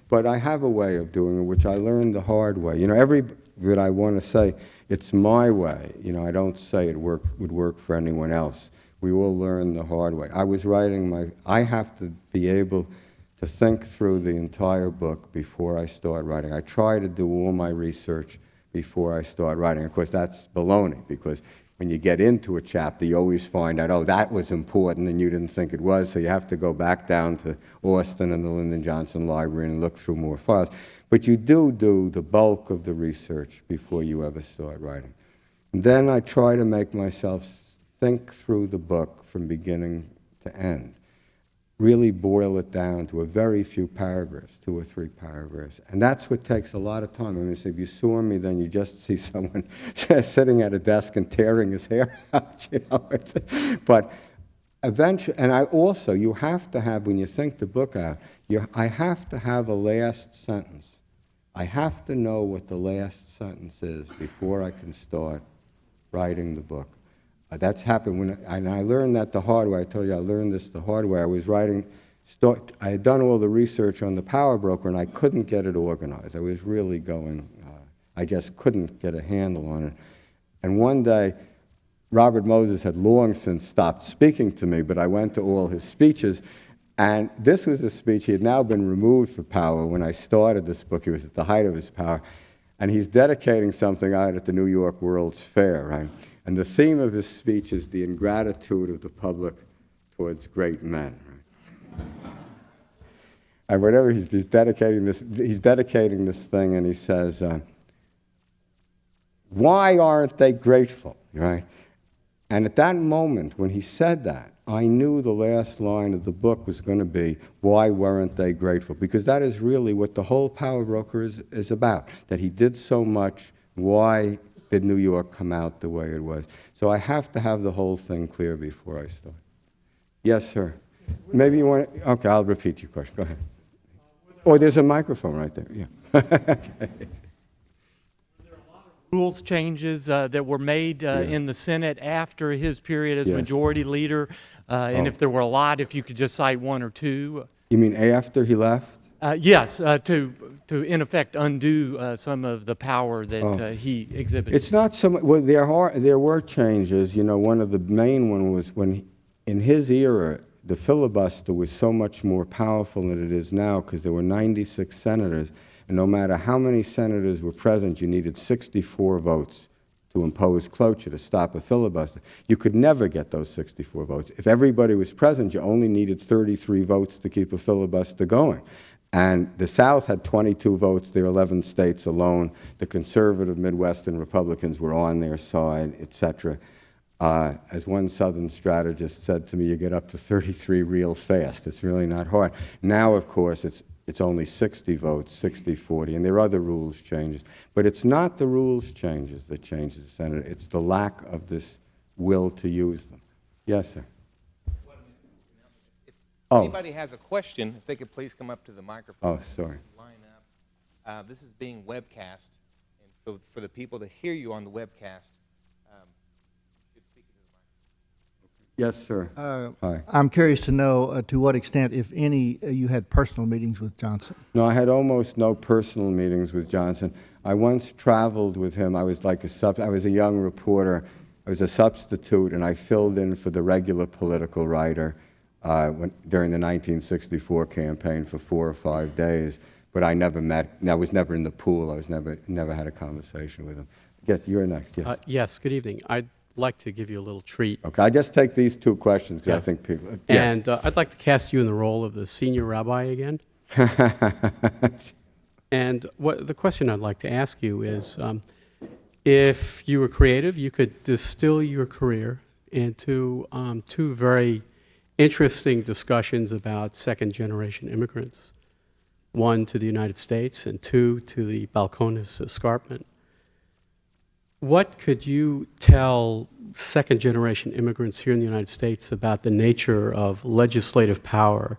But I have a way of doing it, which I learned the hard way. Every bit I want to say, it's my way. I don't say it would work for anyone else. We all learn the hard way. I was writing I have to be able to think through the entire book before I start writing. I try to do all my research before I start writing. Of course, that's baloney, because when you get into a chapter, you always find out, oh, that was important and you didn't think it was, so you have to go back down to Austin and the Lyndon Johnson Library and look through more files. But you do the bulk of the research before you ever start writing. And then I try to make myself think through the book from beginning to end. Really boil it down to a very few paragraphs, 2 or 3 paragraphs. And that's what takes a lot of time. I mean, so if you saw me, then you just see someone sitting at a desk and tearing his hair out, But eventually, and you have to have, when you think the book out, I have to have a last sentence. I have to know what the last sentence is before I can start writing the book. That's happened and I learned that the hard way. I told you I learned this the hard way. I was writing, I had done all the research on the power broker, and I couldn't get it organized. I was really going, I just couldn't get a handle on it. And one day, Robert Moses had long since stopped speaking to me, but I went to all his speeches, and this was a speech. He had now been removed for power. When I started this book, he was at the height of his power, and he's dedicating something out at the New York World's Fair, right? And the theme of his speech is the ingratitude of the public towards great men. Right? And whatever he's dedicating this thing, and he says, "Why aren't they grateful?" Right? And at that moment, when he said that, I knew the last line of the book was going to be, "Why weren't they grateful?" Because that is really what the whole power broker is about. That he did so much. Why did New York come out the way it was? So I have to have the whole thing clear before I start. Yes, sir. Maybe you want to, okay, I'll repeat your question. Go ahead. Oh, there's a microphone right there. Yeah. Okay. Rules changes that were made in the Senate after his period as majority leader, and if there were a lot, if you could just cite 1 or 2. You mean after he left? Yes, to in effect undo some of the power that he exhibited. It's not so much. Well, there were changes. One of the main ones was when, in his era, the filibuster was so much more powerful than it is now because there were 96 senators, and no matter how many senators were present, you needed 64 votes to impose cloture, to stop a filibuster. You could never get those 64 votes. If everybody was present, you only needed 33 votes to keep a filibuster going. And the South had 22 votes, there were 11 states alone. The conservative Midwestern Republicans were on their side, et cetera. As one Southern strategist said to me, you get up to 33 real fast. It's really not hard. Now, of course, it's only 60 votes, 60-40, and there are other rules changes. But it's not the rules changes that changes the Senate. It's the lack of this will to use them. Yes, sir. If anybody has a question, if they could please come up to the microphone. Oh, sorry. Line up. This is being webcast, and so for the people to hear you on the webcast, you should speak into the microphone. Yes, sir. Hi. I'm curious to know to what extent, if any, you had personal meetings with Johnson. No, I had almost no personal meetings with Johnson. I once traveled with him. I was like I was a young reporter. I was a substitute, and I filled in for the regular political writer during the 1964 campaign for 4 or 5 days. But I never met. I was never in the pool. I was never had a conversation with him. Yes, you're next. Yes. Yes. Good evening. I'd like to give you a little treat. Okay, I just take these 2 questions because I think people. Yes. And I'd like to cast you in the role of the senior rabbi again. And the question I'd like to ask you is, if you were creative, you could distill your career into 2 very interesting discussions about second-generation immigrants, 1 to the United States and 2 to the Balcones Escarpment. What could you tell second-generation immigrants here in the United States about the nature of legislative power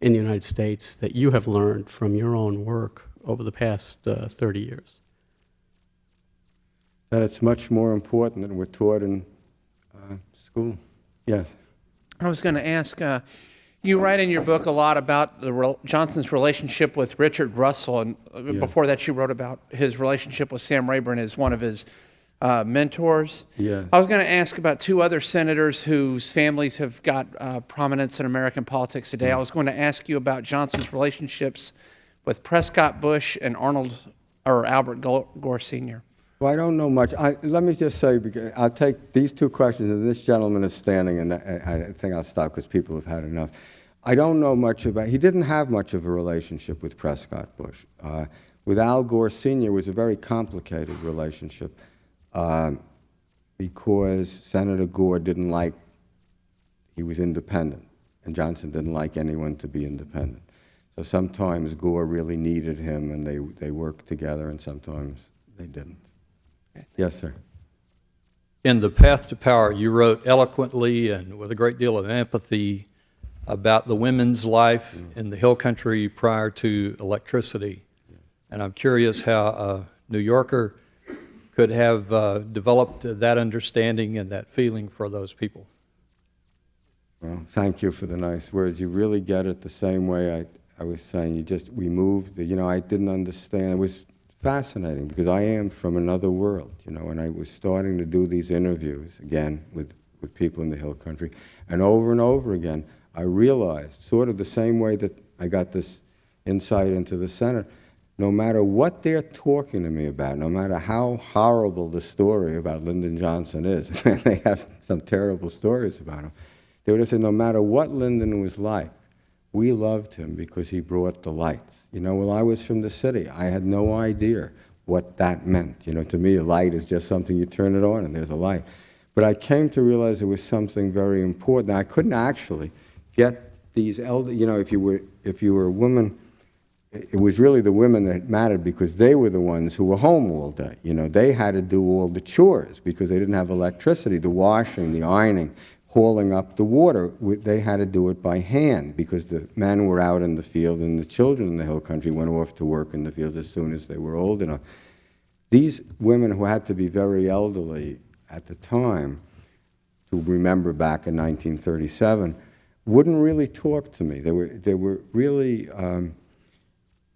in the United States that you have learned from your own work over the past 30 years? That it's much more important than we're taught in school. Yes. I was going to ask, you write in your book a lot about Johnson's relationship with Richard Russell, and before that you wrote about his relationship with Sam Rayburn as one of his mentors. Yes. I was going to ask about 2 other senators whose families have got prominence in American politics today. I was going to ask you about Johnson's relationships with Prescott Bush and Albert Gore Sr. Well, I don't know much. Let me just say, I'll take these 2 questions, and this gentleman is standing, and I think I'll stop because people have had enough. I don't know much about, he didn't have much of a relationship with Prescott Bush. With Al Gore Sr., it was a very complicated relationship because Senator Gore didn't like, he was independent, and Johnson didn't like anyone to be independent. So sometimes Gore really needed him, and they worked together, and sometimes they didn't. Yes, sir. In The Path to Power, you wrote eloquently and with a great deal of empathy about the women's life in the Hill Country prior to electricity. And I'm curious how a New Yorker could have developed that understanding and that feeling for those people. Well, thank you for the nice words. You really get it the same way I was saying. We moved, I didn't understand. It was fascinating because I am from another world, and I was starting to do these interviews again with people in the Hill Country, and over again I realized, sort of the same way that I got this insight into the Senate, no matter what they're talking to me about, no matter how horrible the story about Lyndon Johnson is, they have some terrible stories about him, they would have said, no matter what Lyndon was like, we loved him because he brought the lights. Well, I was from the city. I had no idea what that meant. To me, a light is just something you turn it on and there's a light. But I came to realize it was something very important. I couldn't actually get these elder, if you were a woman, it was really the women that mattered because they were the ones who were home all day. They had to do all the chores because they didn't have electricity, the washing, the ironing, hauling up the water. They had to do it by hand because the men were out in the field and the children in the Hill Country went off to work in the fields as soon as they were old enough. These women who had to be very elderly at the time, to remember back in 1937, wouldn't really talk to me. They were really,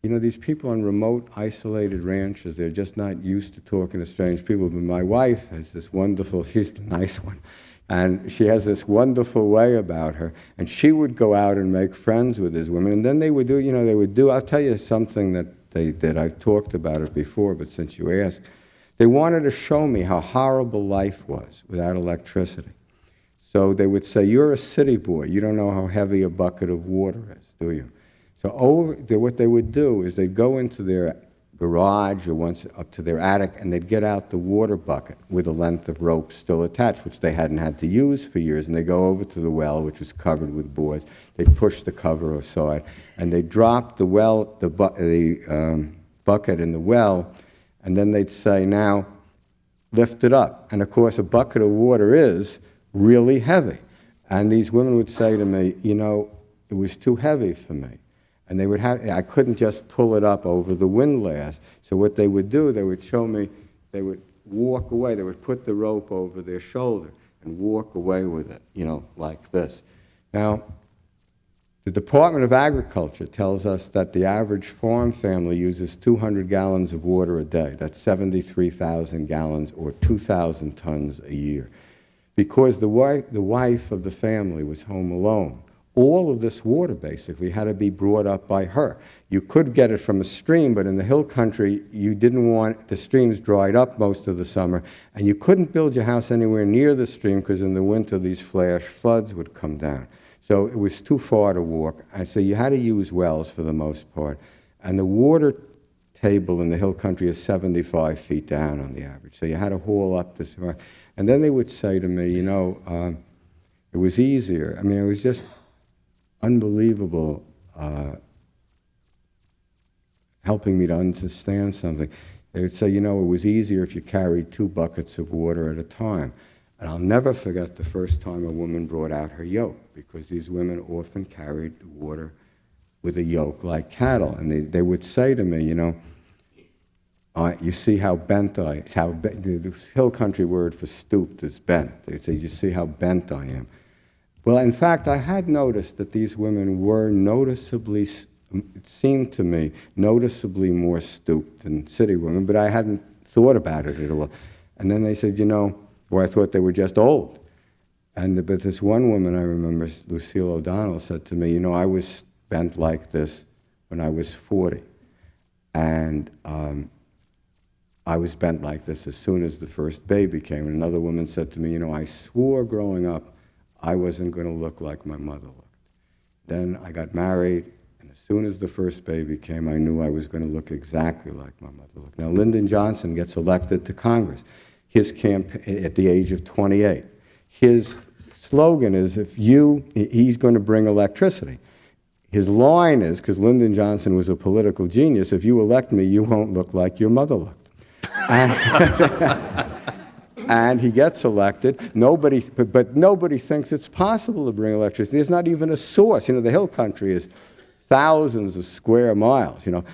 these people on remote, isolated ranches, they're just not used to talking to strange people. But my wife has this wonderful, she's the nice one, And she has this wonderful way about her. And she would go out and make friends with these women. And then they would do, I'll tell you something that they did. I've talked about it before, but since you asked, they wanted to show me how horrible life was without electricity. So they would say, you're a city boy. You don't know how heavy a bucket of water is, do you? So what they would do is they'd go into their garage or once up to their attic, and they'd get out the water bucket with a length of rope still attached, which they hadn't had to use for years, and they'd go over to the well, which was covered with boards. They'd push the cover aside, and they'd drop the bucket in the well, and then they'd say, now, lift it up. And of course, a bucket of water is really heavy. And these women would say to me, you know, it was too heavy for me. And they would I couldn't just pull it up over the windlass. So what they would do, they would show me, they would walk away. They would put the rope over their shoulder and walk away with it, you know, like this. Now, the Department of Agriculture tells us that the average farm family uses 200 gallons of water a day. That's 73,000 gallons or 2,000 tons a year. Because the wife of the family was home alone, all of this water basically had to be brought up by her. You could get it from a stream, but in the hill country, you didn't want, the streams dried up most of the summer, and you couldn't build your house anywhere near the stream because in the winter these flash floods would come down. So it was too far to walk, and so you had to use wells for the most part. And the water table in the hill country is 75 feet down on the average, so you had to haul up this far. And then they would say to me, you know, it was easier. I mean, it was just unbelievable helping me to understand something. They would say, you know, it was easier if you carried 2 buckets of water at a time. And I'll never forget the first time a woman brought out her yoke, because these women often carried the water with a yoke like cattle. And they would say to me, you know, you see how bent I am. The hill country word for stooped is bent. They'd say, you see how bent I am. Well, in fact, I had noticed that these women were noticeably, it seemed to me, noticeably more stooped than city women, but I hadn't thought about it at all. And then they said, you know, or I thought they were just old. But this one woman I remember, Lucille O'Donnell, said to me, you know, I was bent like this when I was 40. And I was bent like this as soon as the first baby came. And another woman said to me, you know, I swore growing up I wasn't going to look like my mother looked. Then I got married, and as soon as the first baby came, I knew I was going to look exactly like my mother looked. Now, Lyndon Johnson gets elected to Congress. His campaign at the age of 28. His slogan is, he's going to bring electricity. His line is, because Lyndon Johnson was a political genius, if you elect me, you won't look like your mother looked. And he gets elected. But nobody thinks it's possible to bring electricity. There's not even a source. You know, the hill country is thousands of square miles, you know.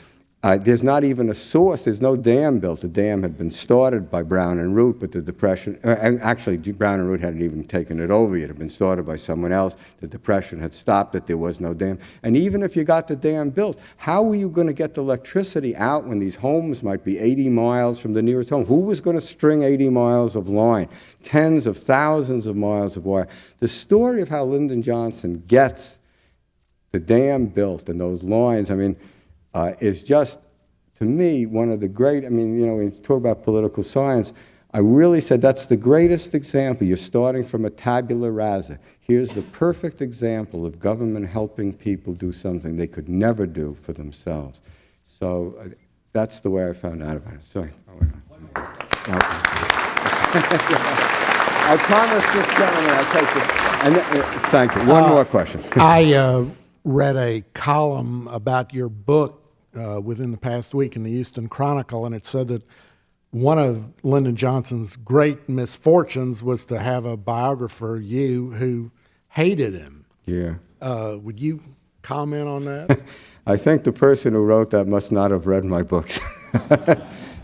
There's not even a source. There's no dam built. The dam had been started by Brown and Root, but the Depression, and actually Brown and Root hadn't even taken it over yet. It had been started by someone else. The Depression had stopped it. There was no dam. And even if you got the dam built, how were you going to get the electricity out when these homes might be 80 miles from the nearest home? Who was going to string 80 miles of line, tens of thousands of miles of wire? The story of how Lyndon Johnson gets the dam built and those lines, I mean, is just, to me, one of the great, I mean, you know, when you talk about political science, I really said that's the greatest example. You're starting from a tabula rasa. Here's the perfect example of government helping people do something they could never do for themselves. So that's the way I found out about it. Sorry. I promised this gentleman I'll take this. And, thank you. One more question. I read a column about your book within the past week in the Houston Chronicle, and it said that one of Lyndon Johnson's great misfortunes was to have a biographer, you, who hated him. Yeah. Would you comment on that? I think the person who wrote that must not have read my books.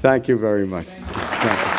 Thank you very much. Thank you.